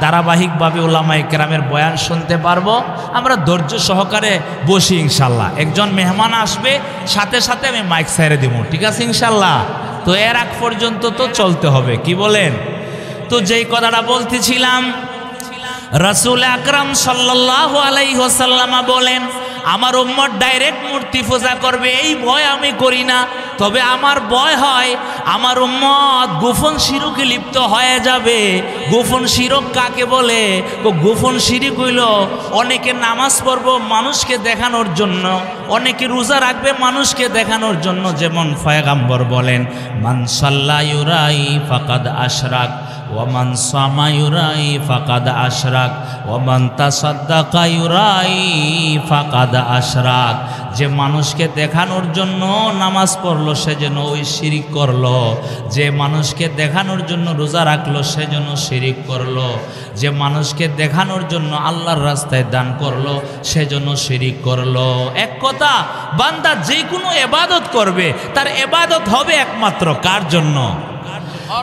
ধারাবাহিকভাবে উলামায়ে কেরামের বয়ান শুনতে পারবো। আমরা ধৈর্য সহকারে বসি ইনশাল্লাহ। একজন মেহমান আসবে, সাথে সাথে আমি মাইক ছেড়ে দিব, ঠিক আছে ইনশাল্লাহ? তো এর আগ পর্যন্ত তো চলতে হবে, কি বলেন? তো যেই কথাটা বলতেছিলাম, রাসূল আকরাম সাল্লাল্লাহু আলাইহি ওয়াসাল্লাম বলেন, আমার উম্মত ডাইরেক্ট মূর্তি পূজা করবে, এই ভয় আমি করি না। তবে আমার ভয় হয় আমার উম্মত গোপন শিরকে লিপ্ত হয়ে যাবে। গোপন শিরক কাকে বলে? গোপন শিরক হইল অনেকে নামাজ পড়বো মানুষকে দেখানোর জন্য, অনেকে রোজা রাখবে মানুষকে দেখানোর জন্য। যেমন পয়গম্বর বলেন, মান সাল্লা ইউরাই ফাকাদ আশরাক ওয়ামান সামা ইউরাই ফাকাদ আশরাক ওয়ামান তাসাদ্দাকা ইউরাই ফাকাদ আশরাক। যে মানুষকে দেখানোর জন্য নামাজ পড়লো, করলো সেজন্য ওই শিরিক করলো, যে মানুষকে দেখানোর জন্য রোজা রাখলো সেজন্য শিরিক করলো, যে মানুষকে দেখানোর জন্য আল্লাহর রাস্তায় দান করলো সেজন্য শিরিক করলো। এক কথা, বান্দা যে কোনো ইবাদত করবে তার ইবাদত হবে একমাত্র কার জন্য?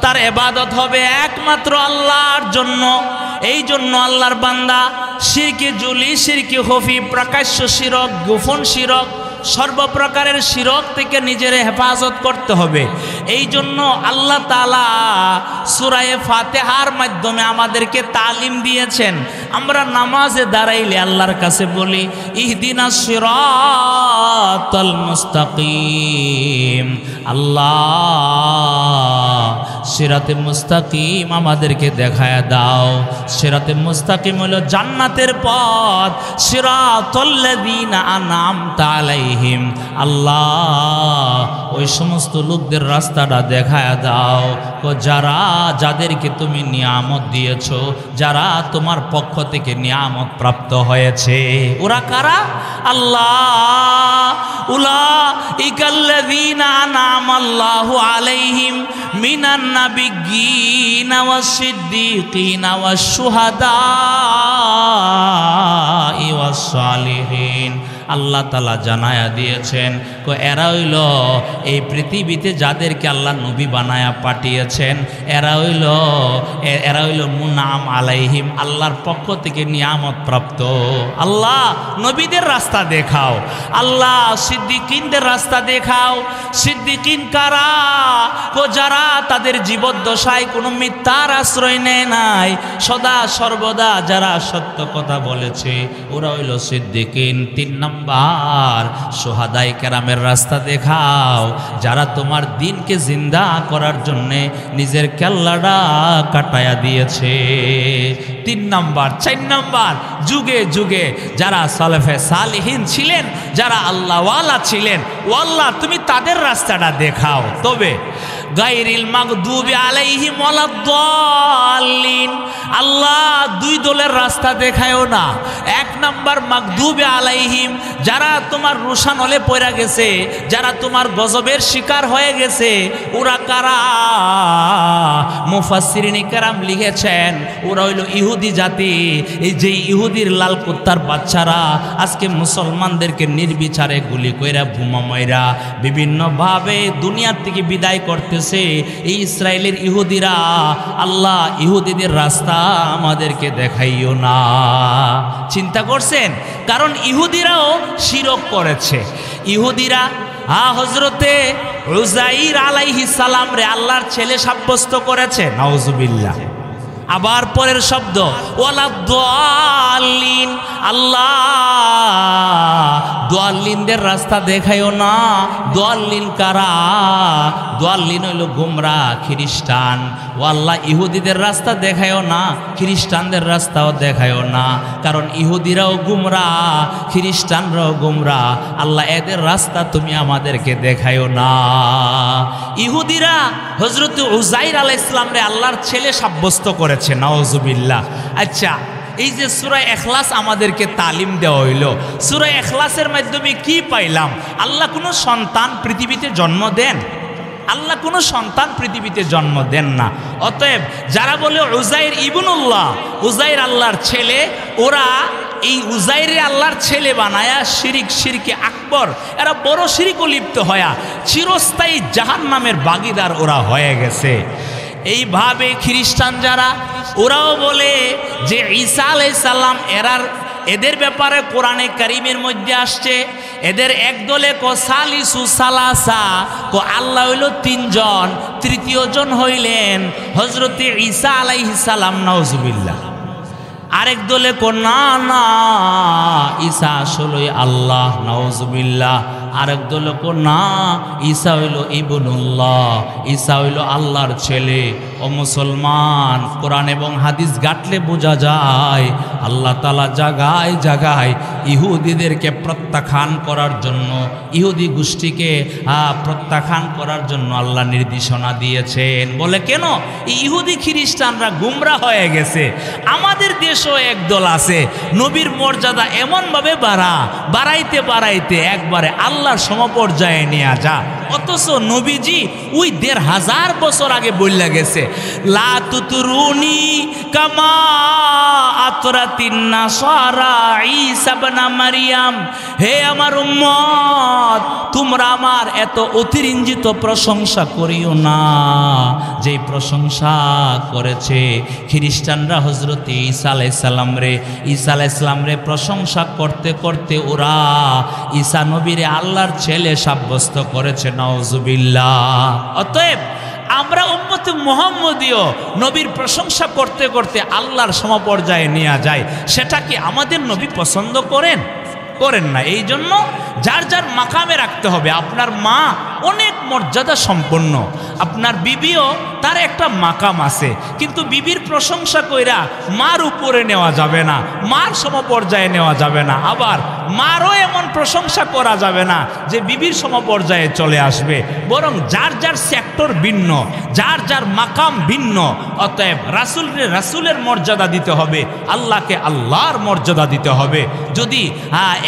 তার ইবাদত হবে একমাত্র আল্লাহর জন্য। এই জন্য আল্লাহর বান্দা শিরকে জলি, শিরকে খফি, প্রকাশ্য শিরক, গোপন শিরক, সর্বপ্রকারের শিরক থেকে নিজের হেফাজত করতে হবে। এই জন্য আল্লাহ তাআলা সূরা ফাতিহার মাধ্যমে আমাদেরকে তালিম দিয়েছেন। আমরা নামাজে দাঁড়াইলে আল্লাহর কাছে বলি ইহদিনাস সিরাতাল মুস্তাকিম, আল্লাহ সিরাতে মুস্তাকিম আমাদেরকে দেখায় দাও। সিরাতে মুস্তাকিম হলো জান্নাতের পথ, সিরাতাল্লাযীনা আনআমতা আলাইহিম, আল্লাহ ওই সমস্ত লোকদের রাস্তাটা দেখায় দাও যারা, যাদেরকে তুমি নিয়ামত দিয়েছো, যারা তোমার পক্ষ থেকে নিয়ামত প্রাপ্ত হয়েছে। ওরা কারা? আল্লাহ উলাইকাল্লাযীনা আনআমাল্লাহু আলাইহিম মিনান নাবিয়্যিনা ওয়াস-সিদ্দীকিনা ওয়াশ-শুহাদা'i ওয়াস-সালিহিন। আল্লাহ তাআলা জানায়া দিয়েছেন এরা হইল এই পৃথিবীতে যাদেরকে আল্লাহ নবী বানায়া পাঠিয়েছেন, এরা হইল মুনআম আলাইহিম, আল্লাহর পক্ষ থেকে নিয়ামত প্রাপ্ত। আল্লাহ নবীদের রাস্তা দেখাও, আল্লাহ সিদ্দিকিনদের রাস্তা দেখাও। সিদ্দিকিন কারা? যারা তাদের জীবদ্দশায় কোনো মিথ্যার আশ্রয় নেয় নাই, সদা সর্বদা যারা সত্য কথা বলেছে, ওরা হইল সিদ্দিকিন। 3 নাম্বার, শুহাদায়ে কেরামের রাস্তা দেখাও, যারা তোমার দিনকে জিন্দা করার জন্যে নিজের কেল্লাটা কাটায়া দিয়েছে। 3 নাম্বার। 4 নাম্বার, যুগে যুগে যারা সালেফে সালিহিন ছিলেন, যারা আল্লাহওয়ালা ছিলেন, ও আল্লাহ তুমি তাদের রাস্তাটা দেখাও। তবে গায়রিল মাগদুবি আলাইহিম ওয়ালাদ-দাল্লিন, আল্লাহ 2 দলের রাস্তা দেখায়ও না। 1 নাম্বার মাগদুবি আলাইহিম, যারা তোমার রোশানলে পড়ে গেছে, যারা তোমার গজবের শিকার হয়ে গেছে, ওরা কারা? মুফাসসিরিন কেরাম লিখেছেন ওরা হইল ইহুদি জাতি। এই যে ইহুদির লাল কুত্তার বাচ্চারা আজকে মুসলমানদেরকে নির্বিচারে গুলি কইরা, বোমা মাইরা বিভিন্নভাবে দুনিয়ার থেকে বিদায় করতেছে। এই ইসরায়েলের ইহুদিরা, আল্লাহ ইহুদিদের রাস্তা আমাদেরকে দেখাইও না। চিন্তা করছেন? কারণ ইহুদিরাও শিরক করেছে। ইহুদিরা হযরতে উযাইর আলাইহিস সালাম রে আল্লাহর ছেলে সাব্যস্ত করেছে, নাউজুবিল্লাহ। আবার পরের শব্দ ওয়ালাদ-দাল্লিন, আল্লাহ দাল্লিনদের রাস্তা দেখায়ও না। দাল্লিন কারা? দাল্লিন হইল গোমরা খ্রিস্টান। ও আল্লাহ ইহুদিদের রাস্তা দেখায়ও না, খ্রিস্টানদের রাস্তাও দেখায়ও না, কারণ ইহুদিরাও গোমরা, খ্রিস্টানরাও গোমরা। আল্লাহ এদের রাস্তা তুমি আমাদেরকে দেখায়ও না। ইহুদিরা হযরত উযাইর আলাইহিস সালাম রে আল্লাহর ছেলে সাব্যস্ত করেছে, নাউজুবিল্লাহ। আচ্ছা, এই যে সূরা ইখলাস আমাদেরকে তালিম দেওয়া হইল, সূরা ইখলাসের মাধ্যমে কি পাইলাম? আল্লাহ কোনো সন্তান পৃথিবীতে জন্ম দেন? আল্লাহ কোনো সন্তান পৃথিবীতে জন্ম দেন না। অতএব যারা বলে উযাইর ইবনুল্লাহ, উযাইর আল্লাহর ছেলে, ওরা এই উযাইরে আল্লাহর ছেলে বানায়া শিরকে আকবর, এরা বড় শিরকে লিপ্ত হয়া চিরস্থায়ী জাহান্নামের ভাগীদার ওরা হয়ে গেছে। এইভাবে খ্রিস্টান যারা, ওরাও বলে যে ঈসা আলাইহিস সালাম এদের ব্যাপারে কোরআনে কারীমের মধ্যে আসছে, এদের একদলে সালিসু সালাসা, আল্লাহ হইল 3 জন, তৃতীয় জন হইলেন হযরতে ঈসা আলাইহিস সালাম, নাউজুবিল্লাহ। আরেক দলে না না, ঈসা আসলে আল্লাহ, নাউজুবিল্লাহ। আরেক দলে না, ঈসা হইল ইবনুল্লাহ, ঈসা হইল আল্লাহর ছেলে। ও মুসলমান, কোরআন এবং হাদিস ঘাটলে বোঝা যায় আল্লাহ তাআলা জায়গায় জায়গায় ইহুদিদেরকে প্রত্যাখ্যান করার জন্য, ইহুদি গোষ্ঠীকে প্রত্যাখ্যান করার জন্য আল্লাহ নির্দেশনা দিয়েছেন। বলে কেন? ইহুদি খ্রিস্টানরা গুমরা হয়ে গেছে। আমাদের দেশও একদল আছে, নবীর মর্যাদা এমনভাবে বাড়াইতে বাড়াইতে একবারে আল্লাহর সমপর্যায়ে নিয়ে যা। অথচ নবীজি ওই ১৫০০ বছর আগে বললা গেছে, লা তুতরুনি কামা আতরাতিন নাসারা ঈসা ইবনে মারইয়াম, হে আমার উম্মত তোমরা আমার এত অতিরঞ্জিত প্রশংসা করিও না, যেই প্রশংসা করেছে খ্রিস্টানরা হযরত ঈসা আলাইহিস সালাম রে প্রশংসা করতে করতে ওরা ঈসা নবীরে আল্লাহর ছেলে সাব্যস্ত করেছে, নাউজুবিল্লাহ। অতএব আমরা উম্মতে মুহাম্মদীয় নবীর প্রশংসা করতে করতে আল্লাহর সমপর্যায়ে নিয়ে যায়, সেটা কি আমাদের নবী পছন্দ করেন? করেন না। এই জন্য যার যার মাকামে রাখতে হবে। আপনার মা অনেক মর্যাদা সম্পন্ন, আপনার বিবিও তার একটা মাকাম আছে, কিন্তু বিবির প্রশংসা কইরা মার উপরে নেওয়া যাবে না, মার সমপর্যায়ে নেওয়া যাবে না, আবার মারও এমন প্রশংসা করা যাবে না যে বিবির সমপর্যায়ে চলে আসবে। বরং যার যার সেক্টর ভিন্ন, যার যার মাকাম ভিন্ন। অতএব রাসূলের মর্যাদা দিতে হবে, আল্লাহকে আল্লাহর মর্যাদা দিতে হবে। যদি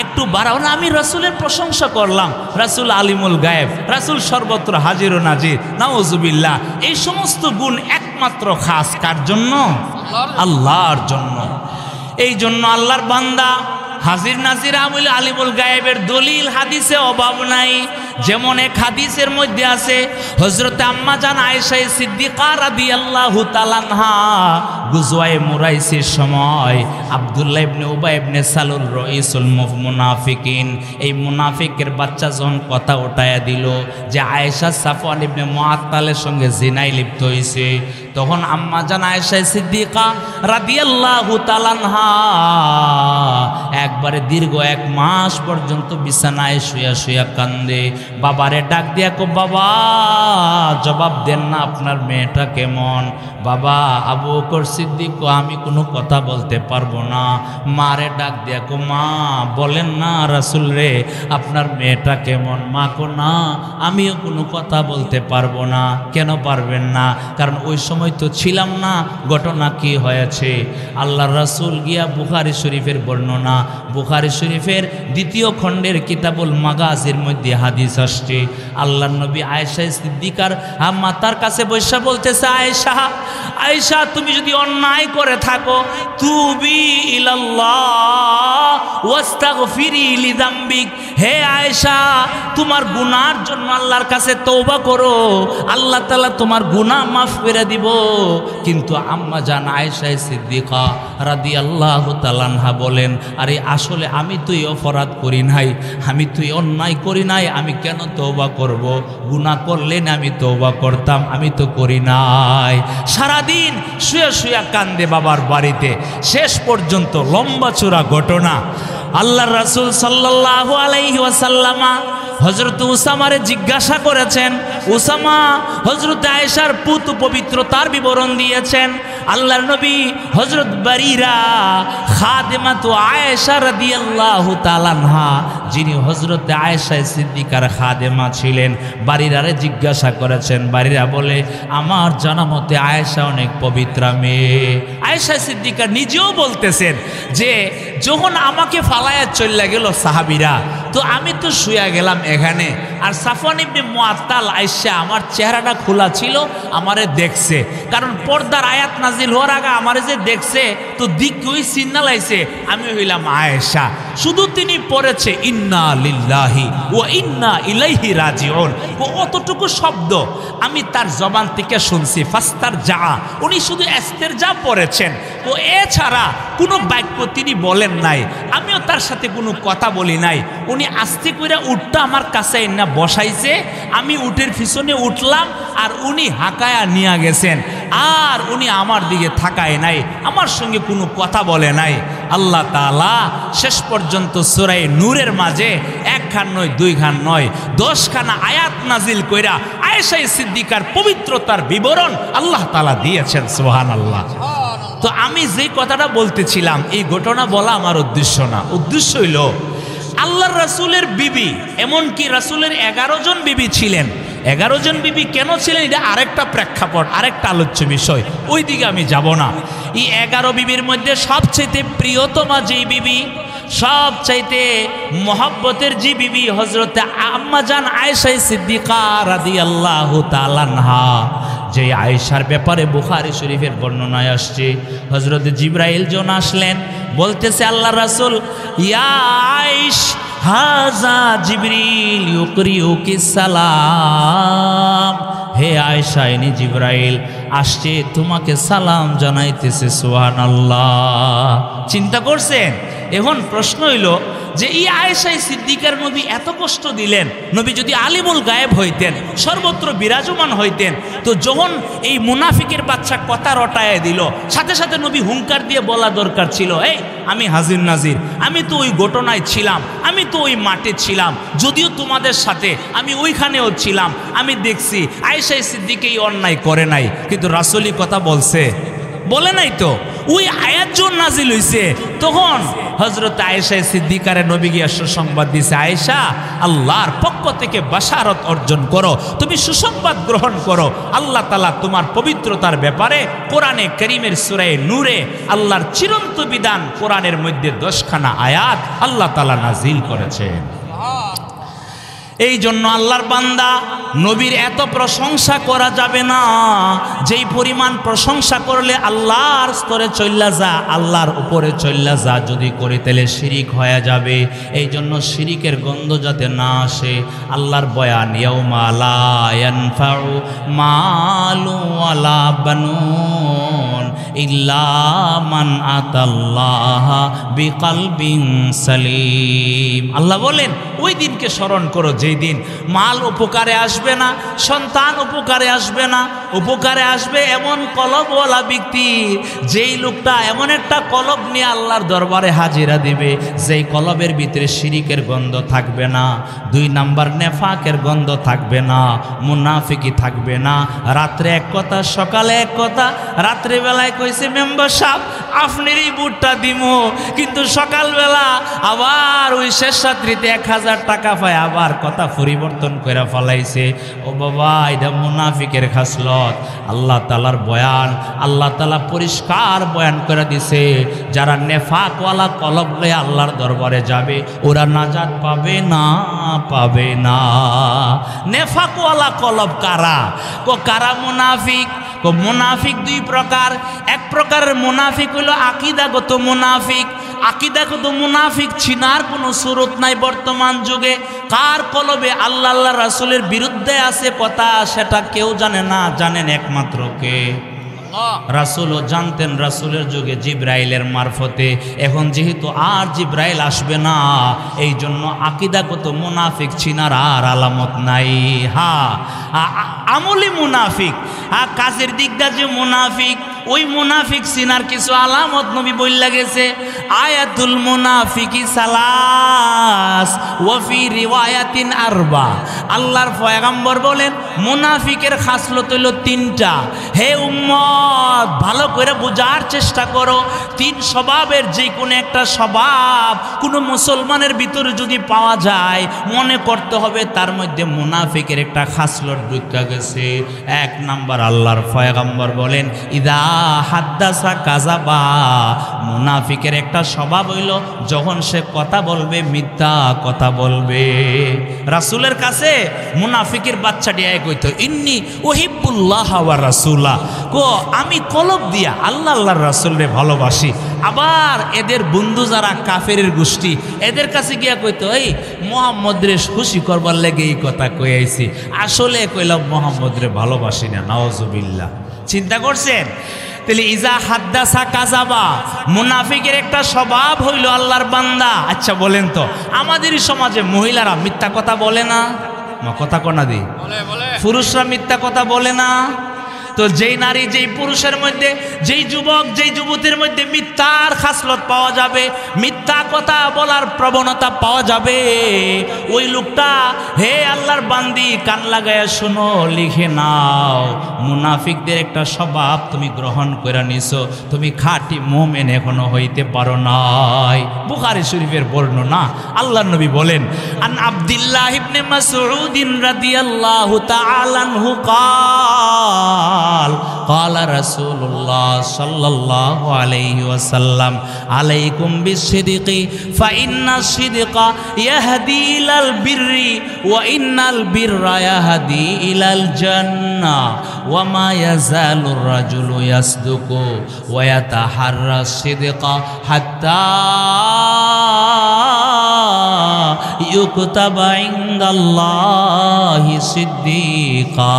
একটু বাড়াও না, আমি রাসূলের প্রশংসা করলাম, রাসূল আলিমুল গায়েব, রাসূল সর্বত্র হাজির ও নাজির, নাউজুবিল্লাহ। এই সমস্ত গুণ একমাত্র খাস কার জন্য? আল্লাহর জন্য। এই জন্য আল্লাহর বান্দা হাজির নাজির আলিমুল গায়েবের দলিল হাদিসে অভাব নাই। যেমন এক হাদিসের মধ্যে আছে হযরতে আম্মা জান আয়েশা সিদ্দিকা রাদিয়াল্লাহু তাআলা আনহা গুজওয়ায়ে মুরাইসির সময় আব্দুল্লাহ ইবনে উবাই ইবনে সালুল রাইসুল মুনাফিকিন, এই মুনাফিকের বাচ্চা যখন কথা উঠায়া দিল যে আয়েশা সাফওয়ান ইবনে মুআত্তালের সঙ্গে জিনায় লিপ্ত হয়েছে, তখন আম্মা জান আয়েশা সিদ্দিকা রাদিয়াল্লাহু তাআলা আনহা একবারে দীর্ঘ 1 মাস পর্যন্ত বিছানায় শুয়া শুয়া কান্দে। বাবারে ডাক দিয়া কো, বাবা জবাব দেন না, আপনার মেয়েটা কেমন? বাবা আবু বকর সিদ্দিক, আমি কোনো কথা বলতে পারবো না। মারে ডাক দিয়া কো, মা বলেন না রাসূল রে আপনার মেয়েটা কেমন? মা কো, না আমিও কোনো কথা বলতে পারবো না। কেন পারবেন না? কারণ ওই সময় তো ছিলাম না। ঘটনা কি হয়েছে? আল্লাহর রাসূল গিয়া বুখারী শরীফের বর্ণনা, বুখারী শরীফের 2য় খণ্ডের কিতাবুল মাগাজির মধ্যে হাদিস আসছে। আল্লাহর নবী আয়েশা সিদ্দিকার মাতার কাছে বসে বলতেছে, আয়েশা আয়েশা তুমি যদি অন্যায় করে থাকো, তুবি ইলাল্লাহ ওয়াস্তাগফিরি লিযামবিক, হে আয়েশা তোমার গুনার জন্য আল্লাহর কাছে তওবা করো, আল্লাহ তাআলা তোমার গুনাহ মাফ করে দিব। কিন্তু আম্মা জান আয়েশা সিদ্দিকা রাদিয়াল্লাহু তাআলা আনহা বলেন, আরে আসলে আমি তো এই অপরাধ করি নাই, আমি তো এই অন্যায় করি নাই, আমি কেন তওবা করব? গুনাহ করলেন আমি তওবা করতাম, আমি তো করি নাই। সারাদিন শুয়ে শুয়ে কান্দে বাবার বাড়িতে। শেষ পর্যন্ত লম্বা চূড়া ঘটনা, আল্লাহর রাসূল সাল্লাল্লাহু আলাইহি ওয়াসাল্লাম হযরত উসামারে জিজ্ঞাসা করেছেন। উসামা হযরত আয়েশার পুত্র পবিত্রতার বিবরণ দিয়েছেন। আল্লাহর নবী হযরত বারিরা খাদেমাতু আয়েশা রাদিয়াল্লাহু তাআলা আনহা, যিনি হযরত আয়েশা সিদ্দিকার খাদেমা ছিলেন, বারিরারে জিজ্ঞাসা করেছেন। বারিরা বলে, আমার জানা মতে আয়েশা অনেক পবিত্রা মেয়ে। আয়েশা সিদ্দিকা নিজেও বলতেছেন যে যখন আমাকে ফালায়া চলে গেল সাহাবীরা, তো আমি তো শুয়া গেলাম এখানে, আর সাফওয়ান ইবনে মুআত্তাল আয়েশা আমার চেহারাটা খোলা ছিল, আমারে দেখছে। কারণ পর্দার আয়াত নাজিল হওয়ার আগে আমারে যে দেখছে, তো দিক ওই সিগনালাইছে আমি হইলাম আয়েশা। শুধু তিনি পড়েছে ইন্না লিল্লাহি ওয়া ইন্না ইলাইহি রাজিউন, ও অতটুকু শব্দ আমি তার জবান থেকে শুনছি। ফাস্তার যা, উনি শুধু ইস্তেরজা পড়েছেন, ও এছাড়া কোনো বাক্য তিনি বলেন নাই। আমিও তার সাথে কোনো কথা বলি নাই। উনি আস্তে করে উঠটা আমার কাছে না বসাইছে, আমি উটের পিছনে উঠলাম, আর উনি হাঁকায়া নিয়ে গেছেন, আর উনি আমার দিকে থাকায় নাই, আমার সঙ্গে কোনো কথা বলে নাই। আল্লাহ তাআলা শেষ পর্যন্ত সূরা নূরের মাঝে 1 খান নয় 2 খান নয় 10 খানা আয়াত নাজিল কইরা আয়েশা সিদ্দিকার পবিত্রতার বিবরণ আল্লাহ তাআলা দিয়েছেন। সুবহানাল্লাহ। তো আমি যে কথাটা বলতেছিলাম, এই ঘটনা বলা আমার উদ্দেশ্য না। উদ্দেশ্য হইল আল্লাহর রাসূলের বিবি, এমনকি রাসূলের 11 জন বিবি ছিলেন। 11 জন বিবি কেন ছিলেন এটা আরেকটা প্রেক্ষাপট, আরেকটা আলোচ্য বিষয়, ওই দিকে আমি যাব না। এই 11 বিবির মধ্যে সবচেয়ে প্রিয়তমা যেই বিবি, সবচাইতে মহব্বতের যে বিবি হযরতে আম্মাজান আয়েশা সিদ্দিকা রাদিয়াল্লাহু তাআলা আনহা, যে আয়েশার ব্যাপারে বুখারী শরীফের বর্ণনায় আসছে, হযরত জিবরাইল জন আসলেন, বলতেছে আল্লাহ রাসূল, ইয়া আয়েশ হাজা জিবরিল ইউকরিউকি সালাম, হে আয়েশা ইনি জিবরাইল আসছে তোমাকে সালাম জানাইতেছে। সুবহানাল্লাহ। চিন্তা করছেন? এখন প্রশ্ন হইল যে এই আয়েশা সিদ্দিকার নবী এত কষ্ট দিলেন, নবী যদি আলিমুল গায়েব হইতেন, সর্বত্র বিরাজমান হইতেন, তো যখন এই মুনাফিকের বাচ্চা কথা রটায় দিল, সাথে সাথে নবী হুঙ্কার দিয়ে বলা দরকার ছিল, এই আমি হাজির নাজির, আমি তো ওই ঘটনায় ছিলাম, আমি তো ওই মাঠে ছিলাম, যদিও তোমাদের সাথে আমি ওইখানেও ছিলাম, আমি দেখছি আয়েশা সিদ্দিক এই অন্যায় করে নাই, কিন্তু রাসূলি কথা বলছে, বলে নাই তো। ওই আয়াত যখন নাজিল হইছে তখন হযরত আয়েশা সিদ্দিকারে নবী গিয়ে সুসংবাদ দিছে, আয়েশা আল্লাহর পক্ষ থেকে বাশারত অর্জন করো, তুমি সুসংবাদ গ্রহণ করো। আল্লাহ তাআলা তোমার পবিত্রতার ব্যাপারে কোরআনে কারীমের সূরা নূরে আল্লাহর চিরন্ত বিধান কোরআনের মধ্যে 10খানা আয়াত আল্লাহ তাআলা নাজিল করেছেন। এই জন্য আল্লাহর বান্দা, নবীর এত প্রশংসা করা যাবে না, যেই পরিমাণ প্রশংসা করলে আল্লাহর স্তরে চল্লা যা, আল্লাহর উপরে চল্লা যা যদি করে তাহলে শিরিক হয়ে যাবে। এই জন্য শিরিকের গন্ধ যাতে না আসে, আল্লাহর বয়ান, ইয়াউমা লা ইয়ানফাউ মালু ওয়ালা বানুন ইল্লা মান আতাল্লাহা বিকলবিন সালিম। আল্লাহ বলেন ওই দিনকে স্মরণ করো যেই দিন মাল উপকারে আসবে না, সন্তান উপকারে আসবে না, উপকারে আসবে এমন কলবওয়ালা ব্যক্তি, যেই লোকটা এমন একটা কলব নিয়ে আল্লাহর দরবারে হাজিরা দিবে, যেই কলবের ভিতরে শিরিকের গন্ধ থাকবে না, 2 নাম্বার নেফাকের গন্ধ থাকবে না, মুনাফিকি থাকবে না। রাত্রে এক কথা, সকালে এক কথা, রাত্রিবেলায় কইছে মেম্বার সাহেব আপনারই বুটটা দিমো, কিন্তু সকালবেলা আবার ওই শেষ রাত্রিতে 1000 টাকা পায় আবার কথা পরিবর্তন করে ফেলাইছে। ও বাবা, এটা মুনাফিকের খাসলত। আল্লাহ তাআলার বয়ান, আল্লাহ তাআলা পরিষ্কার বয়ান করে দিছে, যারা নেফাকওয়ালা কলব লয়ে আল্লাহর দরবারে যাবে ওরা নাজাত পাবে না, পাবে না। নেফাকওয়ালা কলব কারা? কারা মুনাফিক? মুনাফিক 2 প্রকার। এক প্রকারের মুনাফিক হলো আকীদাগত মুনাফিক। আকীদাগত মুনাফিক চিনার কোনো সুরত নাই বর্তমান যুগে। কার কলবে আল্লাহ আল্লাহ রাসূলের বিরুদ্ধে আছে কথা, সেটা কেউ জানে না, জানেন একমাত্র কে? রাসূলও জানতেন রাসূলের যুগে জিবরাইলের মারফতে। এখন যেহেতু আর জিবরাইল আসবে না, এই জন্য আকীদাগত মুনাফিক চিনার আর আলামত নাই। আমলি মুনাফিক, কাজের দিকটা যে মুনাফিক, ওই মুনাফিক চিনার কিছু আলামত নবী বইলা গেছে। আয়াতুল মুনাফিকি সালাস ওয়া ফি রিওয়ায়াতিন আরবা। আল্লাহর পয়গম্বর বলেন মুনাফিকের খাসলত হলো 3টা। হে উম্মত, ভালো করে বোঝার চেষ্টা করো। 3 স্বভাবের যে কোনো একটা স্বভাব কোনো মুসলমানের ভিতরে যদি পাওয়া যায়, মনে করতে হবে তার মধ্যে মুনাফিকের একটা খাসলত ঢুকে গেছে। 1 নাম্বার, আল্লাহর পয়গম্বর বলেন ইদা হাদ্দাসা কাযাবা। মুনাফিকের একটা স্বভাব হইল যখন সে কথা বলবে মিথ্যা কথা বলবে। রাসূলের কাছে মুনাফিকের বাচ্চাটি এক হইতো, ইন্নী উহিব্বুল্লাহ ওয়া রাসূলা, আমি কলব দিয়া আল্লাহ আল্লাহর রাসূলকে ভালোবাসি। আবার এদের বন্ধু যারা কাফেরের গোষ্ঠী, এদের কাছে গিয়া কইতো, এই মুহাম্মদ রে খুশি করবার লেগে এই কথা কই আইছি, আসলে কইলাম মুহাম্মদ রে ভালোবাসি না। নাউজুবিল্লাহ। চিন্তা করছেন? তাহলে ইজা হাদ্দাসা কাযাবা, মুনাফিকের একটা স্বভাব হইল আল্লাহর বান্দা। আচ্ছা বলেন তো, আমাদের সমাজে মহিলারা মিথ্যা কথা বলে না? কথা কোনা দি, পুরুষরা মিথ্যা কথা বলে না? তো যেই নারী, যেই পুরুষের মধ্যে, যেই যুবক, যেই যুবতীর মধ্যে মিথ্যার খাসলত পাওয়া যাবে, মিথ্যা কথা বলার প্রবণতা পাওয়া যাবে, ওই লোকটা, হে আল্লাহর বান্দি কান লাগায়া শোনো, লিখে নাও, মুনাফিকদের একটা স্বভাব তুমি গ্রহণ করে নিছো, তুমি খাঁটি মুমিন এখনো হইতে পারো নাই। বুখারী শরীফের বর্ণনা, আল্লাহর নবী বলেন, আন আব্দুল্লাহ ইবনে মাসউদ রাদিয়াল্লাহু তাআলা আনহু قال ক্বালা রাসূলুল্লাহ সাল্লাল্লাহু আলাইহি ওয়াসাল্লাম আলাইকুম বিসসিদকি ফাইন্নাস সিদকা ইয়াহদি ইলাল বিররি ওয়া ইন্নাল বিররা ইয়াহদি ইলাল জান্নাহ ওয়া মা ইয়াজালুর রাজুলু ইয়াসদুকু ওয়া ইয়াতাহাররাস সিদকা হাত্তা ইউকতাবা ইনদাল্লাহি সিদ্দিকা।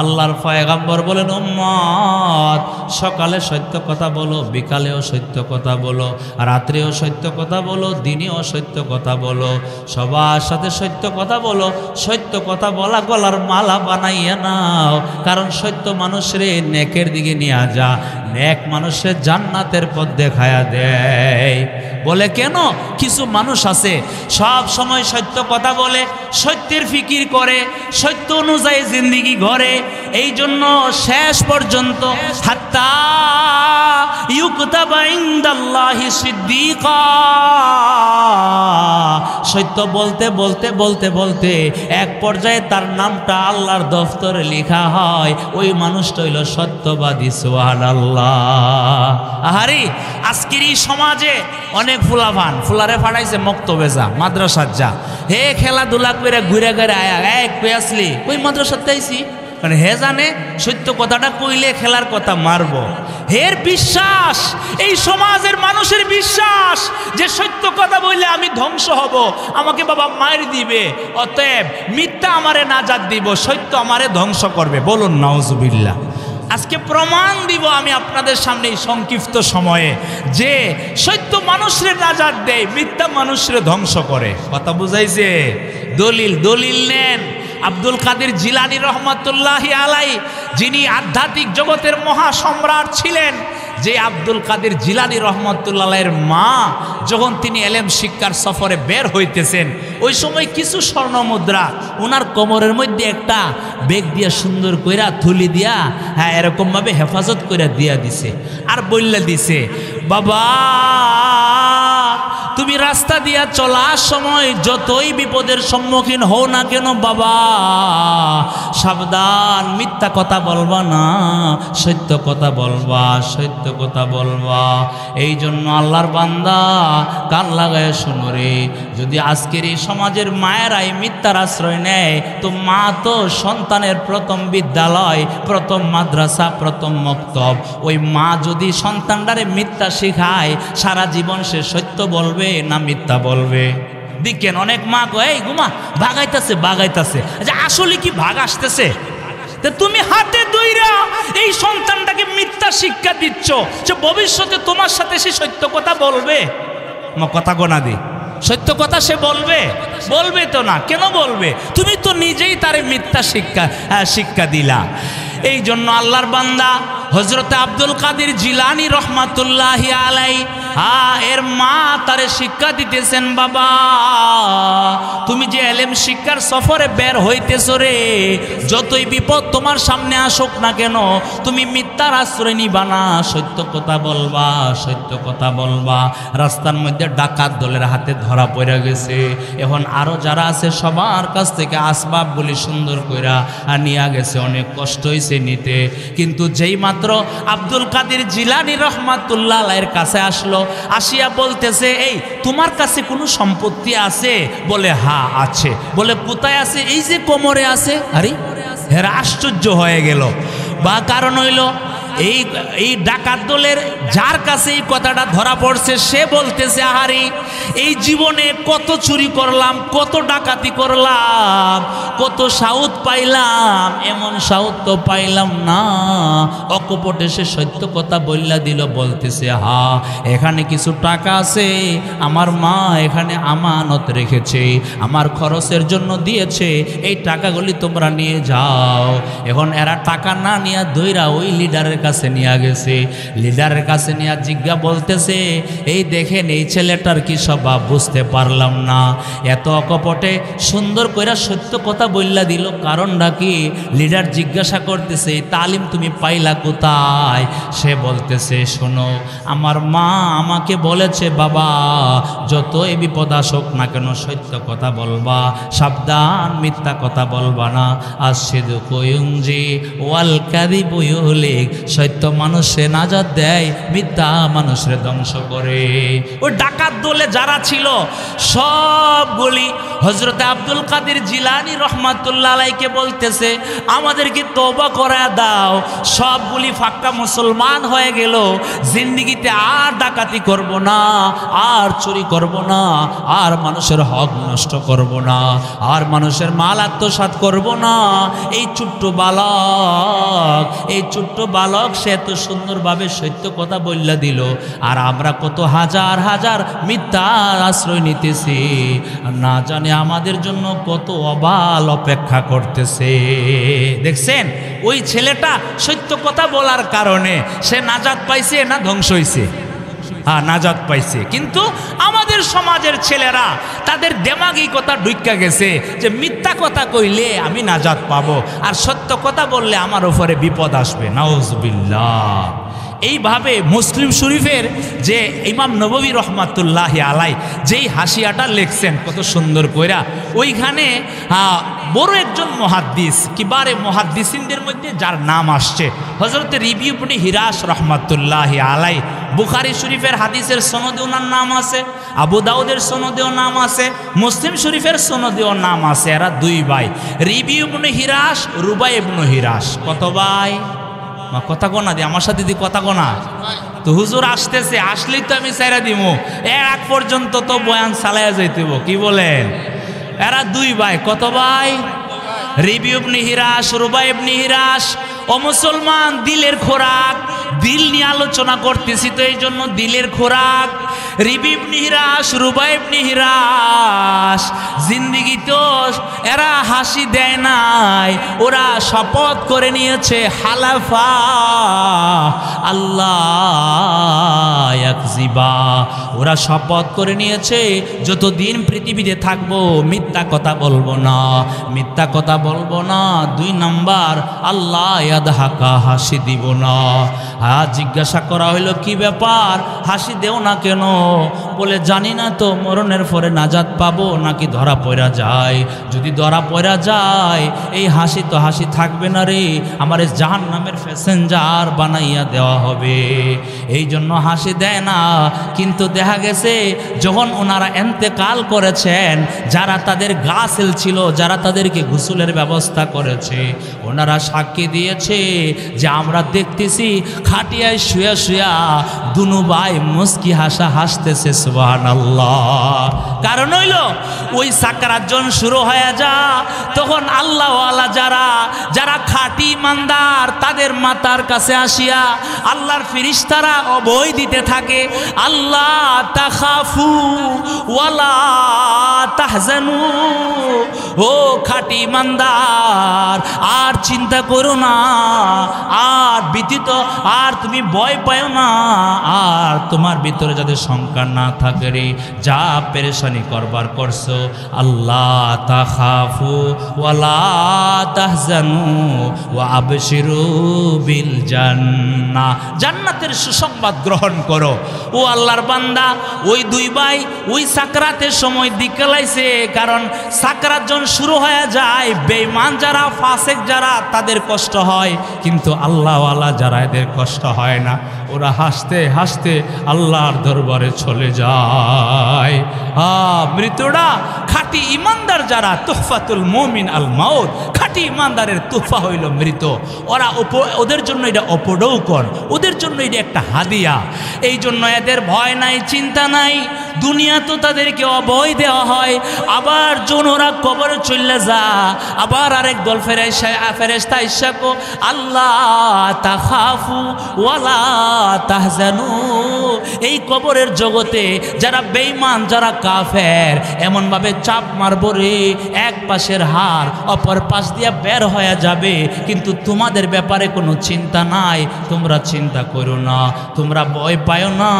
আল্লাহর পয়গম্বর বলেন, উম্মত সকালে সত্য কথা বলো, বিকালেও সত্য কথা বলো, রাত্রেও সত্য কথা বলো, দিনেও সত্য কথা বলো, সবার সাথে সত্য কথা বলো। সত্য কথা বলা গলার মালা বানাইয়া নাও, কারণ সত্য মানুষের নেকের দিকে নিয়ে যা, নেক মানুষের জান্নাতের পথ দেখায়া দেয়। বলে কেন? কিছু মানুষ আছে সব সময় সত্য কথা বলে, সত্যের ফিকির করে, সত্য অনুযায়ী জিন্দিগি গড়ে, এই জন্য শেষ পর্যন্ত হাত্তা ইউকতাবা ইনদাল্লাহি সিদ্দিকা, সত্য বলতে বলতে বলতে বলতে এক পর্যায়ে তার নামটা আল্লাহর দফতরে লেখা হয়, ওই মানুষটা হইল সত্যবাদী। সুবহানাল্লাহ। আহারি আজকের এই সমাজে অনেক ফুলারে ফাড়াইছে মক্তবে যা, মাদ্রাসার যা, হে খেলাধুলা করে ঘুরে ঘুরে আয়া এক কই আসলি, ওই মাদ্রাসাতে আইছি, মানে হে জানে সত্য কথাটা কইলে খেলার কথা মারব। হের বিশ্বাস, এই সমাজের মানুষের বিশ্বাস যে সত্য কথা বললে আমি ধ্বংস হব, আমাকে বাবা মার দিবে, অতএব মিথ্যা আমারে নাজাত দিব, সত্য আমারে ধ্বংস করবে। বলুন নাউজুবিল্লাহ। আজকে প্রমাণ দিব আমি আপনাদের সামনে এই সংক্ষিপ্ত সময়ে যে সত্য মানুষের নাজাত দেয়, মিথ্যা মানুষের ধ্বংস করে। কথা বুঝাইছে? দলিল নেন। আব্দুল কাদের জিলানী রহমাতুল্লাহি আলাইহি, যিনি আধ্যাত্মিক জগতের মহাসম্রাট ছিলেন, যে আব্দুল কাদের জিলানী রহমাতুল্লাহের মা যখন তিনি এলেম শিক্ষার সফরে বের হইতেছেন, ওই সময় কিছু স্বর্ণ মুদ্রা ওনার কোমরের মধ্যে একটা বেগ দিয়া সুন্দর কইরা থুলি দিয়া, হ্যাঁ এরকমভাবে হেফাজত কইরা দিয়া দিছে, আর বললে দিছে, বাবা তুমি রাস্তা দিয়া চলার সময় যতই বিপদের সম্মুখীন হও না কেন বাবা, সাবধান, মিথ্যা কথা বলবা না, সত্য কথা বলবা, সত্য কথা বলবা। এই জন্য আল্লাহর বান্দা কান লাগায় শুনো রে, যদি আজকের এই সমাজের মায়েরাই মিথ্যার আশ্রয় নেয়, তো মা তো সন্তানের প্রথম বিদ্যালয়, প্রথম মাদ্রাসা, প্রথম মক্তব। ওই মা যদি সন্তানটারে মিথ্যা শিখায়, সারা জীবন সে সত্য বলবে না মিথ্যা বলবে? দেখেন অনেক মা কয়, এই গুমা ভাগাইতেছে, আচ্ছা আসলে কি ভাগ আসতেছে? তুমি হাতে ধইরা এই সন্তানটাকে মিথ্যা শিক্ষা দিচ্ছ যে ভবিষ্যতে তোমার সাথে সে সত্য কথা বলবে। কথা গোনা দি, সত্য কথা সে বলবে তো না। কেন বলবে? তুমি তো নিজেই তারে মিথ্যা শিক্ষা দিলা। এই জন্য আল্লাহর বান্দা হযরতে আব্দুল কাদের জিলানী রহমাতুল্লাহি আলাইহি, এর মা তারে শিক্ষা দিতেছেন, বাবা তুমি যে এলেম শিক্ষার সফরে বের হইতেছো রে, যতই বিপদ তোমার সামনে আসুক না কেন, তুমি মিথ্যার আশ্রয় নিবা না, সত্য কথা বলবা, সত্য কথা বলবা। রাস্তার মধ্যে ডাকাত দলের হাতে ধরা পড়ে গেছে, এখন আরো যারা আছে সবার কাছ থেকে আসবাব বলি সুন্দর কইরা নিয়ে গেছে, অনেক কষ্ট হয়েছে নিতে। কিন্তু যেই মাত্র আব্দুল কাদের জিলানী রহমাতুল্লাহ আলাইহির কাছে আসলো, আসিয়া বলতেছে, এই তোমার কাছে কোনো সম্পত্তি আছে? বলে হ্যাঁ আছে। বলে কোথায় আছে? এই যে কোমরে আছে। আরে হেরা আশ্চর্য হয়ে গেল, বা কারণ হইল এই ডাকাত দলের যার কাছে এই কথাটা ধরা পড়ছে, সে বলতেছে, আহারি এই জীবনে কত চুরি করলাম, কত ডাকাতি করলাম, কত সাউদ পাইলাম, এমন সাউদ তো পাইলাম না। অকপটে সে সত্য কথা বললা দিল, বলতেছে, হ্যাঁ এখানে কিছু টাকা আছে, আমার মা এখানে আমানত রেখেছে, আমার খরচের জন্য দিয়েছে, এই টাকাগুলি তোমরা নিয়ে যাও। এখন এরা টাকা না নিয়ে দইরা ওই লিডারের কাছে নিয়ে গেছে। লিডারের কাছে নিয়ে জিজ্ঞা বলতেছে, এই দেখেন এই ছেলেটার কি স্বভাব বুঝতে পারলাম না, এত অকপটে সুন্দর কইরা সত্য কথা বললা দিল, কারণটা কি? লিডার জিজ্ঞাসা করতেছে, এই তালিম তুমি পাইলা কোথায়? সে বলতেছে, শোনো, আমার মা আমাকে বলেছে, বাবা যতই বিপদ আসুক না কেন সত্য কথা বলবা, সাবধান মিথ্যা কথা বলবা না। আসিদু কুয়ুনজি ওয়াল কাযিবু ইউহলিক, সত্য মানুষে নাজাত দেয়, মিথ্যা মানুষের ধ্বংস করে। ওই ডাকাত দলে যারা ছিল সবগুলি হযরতে আব্দুল কাদের জিলানী রহমাতুল্লাহ আলাইহিকে বলতেছে, আমাদেরকে তওবা করা দাও, সবগুলি ফাক্কা মুসলমান হয়ে গেল, জিন্দেগিতে আর ডাকাতি করব না, আর চুরি করব না, আর মানুষের হক নষ্ট করব না, আর মানুষের মাল আত্মসাৎ করব না। এই ছোট্ট বালক সে এত সুন্দরভাবে সত্য কথা বললা দিল, আর আমরা কত হাজার হাজার মিথ্যার আশ্রয় নিতেছি, না জানে আমাদের জন্য কত অবাল অপেক্ষা করতেছে। দেখছেন, ওই ছেলেটা সত্য কথা বলার কারণে সে নাজাত পাইছে না ধ্বংস হইছে? হ্যাঁ, নাজাত পাইছে। কিন্তু আমাদের সমাজের ছেলেরা তাদের দেমাগই কথা ঢুইকা গেছে যে মিথ্যা কথা কইলে আমি নাজাত পাবো, আর সত্য কথা বললে আমার উপরে বিপদ আসবে। নাউজুবিল্লাহ। এইভাবে মুসলিম শরীফের যে ইমাম নববী রহমাতুল্লাহি আলাই যেই হাসিয়াটা লিখছেন কত সুন্দর কইরা, ওইখানে বড় একজন মুহাদ্দিস, কিবারে মুহাদ্দিসিনদের মধ্যে যার নাম আসছে হযরত রিবি ইবনে হিরাস রহমাতুল্লাহি আলাই। বুখারী শরীফের হাদিসের সনদে ওনার নাম আছে, আবু দাউদের সনদেও নাম আছে, মুসলিম শরীফের সনদেও নাম আছে। এরা দুই ভাই, রিবি ইবনে হিরাস, রুবাই ইবনে হিরাস। কত ভাই? কথা কোনা দি আমার সাথে, দি কথা কোনা। তো হুজুর আসতেছে, আসলেই তো আমি সাইরা দিব, এর আগ পর্যন্ত তো বয়ান চালাইয়া যাইতেব। কি বলেন? এরা দুই ভাই। কত ভাই? রিবি ইবনে হিরাস, রুবাই ইবনে হিরাস। ও মুসলমান, দিলের খোরাক, দিল নিয়ে আলোচনা করতেছি তো এই জন্য দিলের খোরাক। রিবি ইবনে হিরাস, রুবাই ইবনে হিরাস জিন্দেগি তো এরা হাসি দেয় নাই, ওরা শপথ করে নিয়েছে, হালাফা আল্লাহ ইয়াকযিবা, ওরা শপথ করে নিয়েছে যতদিন পৃথিবীতে থাকবো মিথ্যা কথা বলবো না, মিথ্যা কথা বলবো না। 2 নাম্বার, আল্লাহ ইয়াদহাকা, হাসি দিব না। জিজ্ঞাসা করা হইলো, কি ব্যাপার, হাসি দেও না কেন? বলে, জানি না তো মরণের পরে নাজাত পাবো নাকি ধরা পড়া যায়। যদি ধরা পড়া যায় এই হাসি তো হাসি থাকবে না রে, আমার জাহান্নামের প্যাসেঞ্জার বানাইয়া দেওয়া হবে, এই জন্য হাসি দেয় না। কিন্তু দেখা গেছে যখন ওনারা এন্তেকাল করেছেন, যারা তাদের গাছেল ছিল, যারা তাদেরকে গোসলের ব্যবস্থা করেছে, ওনারা সাক্ষী দিয়েছে যে আমরা দেখতেছি খাটিয়ায় শুয়া শুয়া দুনু ভাই মুস্কি হাসা হাসতেছে, সুবহানাল্লাহ। কারণ হইল ওই সাকরাত যখন শুরু হয়ে যা, তখন আল্লাহওয়ালা যারা যারা খাঁটি ইমানদার তাদের মাতার কাছে আসিয়া আল্লাহর ফেরেশতারা অভয় দিতে থাকে, আল্লাহ তাখাফু ওয়ালা তাহজানু, ও খাঁটি ইমানদার আর চিন্তা করো না, আর ব্যতীত আর তুমি ভয় পাও না, আর তোমার ভিতরে যাদের শঙ্কা না থাকে রে, যা পেরেশানি করবার করছো, আল্লাহ তাখাফু ওয়ালা তাহজানু ওয়া আবশিরু বিল জান্নাহ, জান্নাতের সুসংবাদ গ্রহণ করো। ও আল্লাহর বান্দা, ওই দুই ভাই ওই সাকরাতের সময় দিকলাইছে, কারণ সাকরাত যখন শুরু হয়ে যায় বেঈমান যারা, ফাসিক যারা, তাদের কষ্ট হয়, কিন্তু আল্লাহওয়ালা যারা এদের কষ্ট হয় না, ওরা হাসতে হাসতে আল্লাহর দরবারে চলে যায়। মৃতরা খাঁটি ইমানদার যারা, তুহফাতুল মুমিন আল মাউত, খাঁটি ইমানদারের তুহফা হইল মৃত। ওরা ওদের জন্য এটা অপডৌকন, ওদের জন্য এটা একটা হাদিয়া। এই জন্য এদের ভয় নাই, চিন্তা নাই, দুনিয়া তো তাদেরকে অভয় দেওয়া হয়, আবার যখন ওরা কবরে চলে যা, আবার আরেক দল ফেরেশতা ইশাকো আল্লাহ তাখাফু ওয়ালা তাহজানু। এই কবরের জগতে যারা বেঈমান, যারা কাফের, এমনভাবে চাপ মারব রে, এক পাশের হাড় অপর পাশ দিয়ে বের হয়ে যাবে, কিন্তু তোমাদের ব্যাপারে কোনো চিন্তা নাই, তোমরা চিন্তা করো না, তোমরা ভয় পাও না।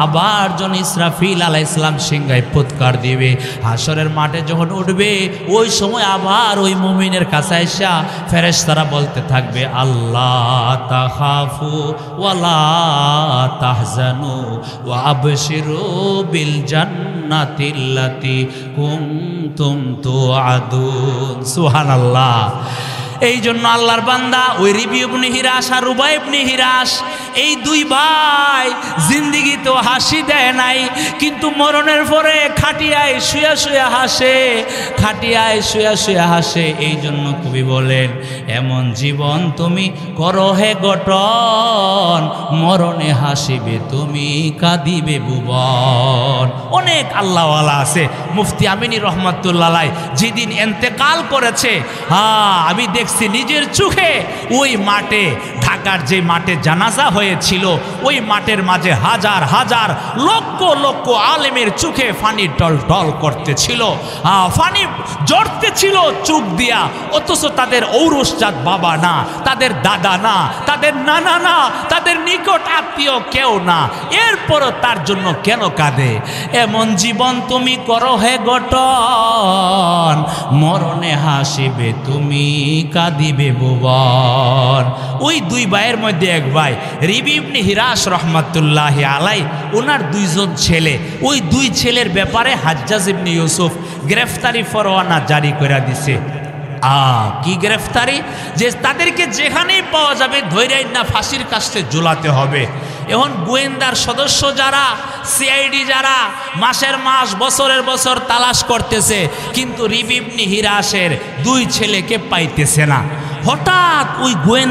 আবার যখন ইসরাফিল আলাইহিস সালাম সিংহায় ফুৎকার দিবে, হাসরের মাঠে যখন উঠবে, ওই সময় আবার ওই মুমিনের কাছে আইসা ফেরেশতারা বলতে থাকবে আল্লাহ তাখাফু ওয়ালা তাহজানু ওয়া আবশিরু বিল জান্নাতিল্লাতি কুনতুম তুআদুন। সুবহানাল্লাহ। এই জন্য আল্লাহর বান্দা ওই রিবি ইবনে হিরাস আর রুবাই ইবনে হিরাস, এই দুই ভাই জিন্দিগিতেও হাসি দেয় নাই, কিন্তু মরণের পরে খাটিয়ায় শুয়া শুয়া হাসে, খাটিয়ায় শুয়া শুয়া হাসে। এই জন্য কবি বলেন এমন জীবন তুমি করো হে গঠন, মরণে হাসিবে তুমি কাঁদিবে ভুবন। অনেক আল্লাহওয়ালা আছে। মুফতি আমিনী রহমাতুল্লাহ আলাইহ যেদিন ইন্তেকাল করেছে, আমি দেখছি নিজের চোখে ওই মাঠে, ঢাকার যে মাঠে জানাজা হয়েছিল, ওই মাঠের মাঝে হাজার হাজার লক্ষ লক্ষ আলেমের চোখে পানি টল টল করতেছিল, পানি জড়তেছিল চোখ দিয়া, অথচ তাদের ঔরসজাত বাবা না, তাদের দাদা না, তাদের নানা না, তাদের নিকট আত্মীয় কেউ না, এরপরও তার জন্য কেন কাঁদে? এমন জীবন তুমি করো হে গঠন, মরণে হাসিবে তুমি কাঁদিবে ভুবন। ওই দুই ভাইয়ের মধ্যে এক ভাই রিবি ইবনে হিরাস রহমাতুল্লাহ আলাইহ, ওনার দুইজন ছেলে, ওই দুই ছেলের ব্যাপারে হাজ্জাজ ইবনে ইউসুফ গ্রেফতারি পরোয়ানা জারি করে দিছে। কি গ্রেফতারি? যে তাদেরকে যেখানেই পাওয়া যাবে ধৈর্য না ফাঁসির কাস্টে ঝুলাতে হবে। এখন গোয়েন্দার সদস্য যারা, সিআইডি যারা মাসের মাস বছরের বছর তালাশ করতেছে, কিন্তু রিবি ইবনে হিরাসের দুই ছেলেকে পাইতেছে না। হঠাৎ ওই গোয়েন্দা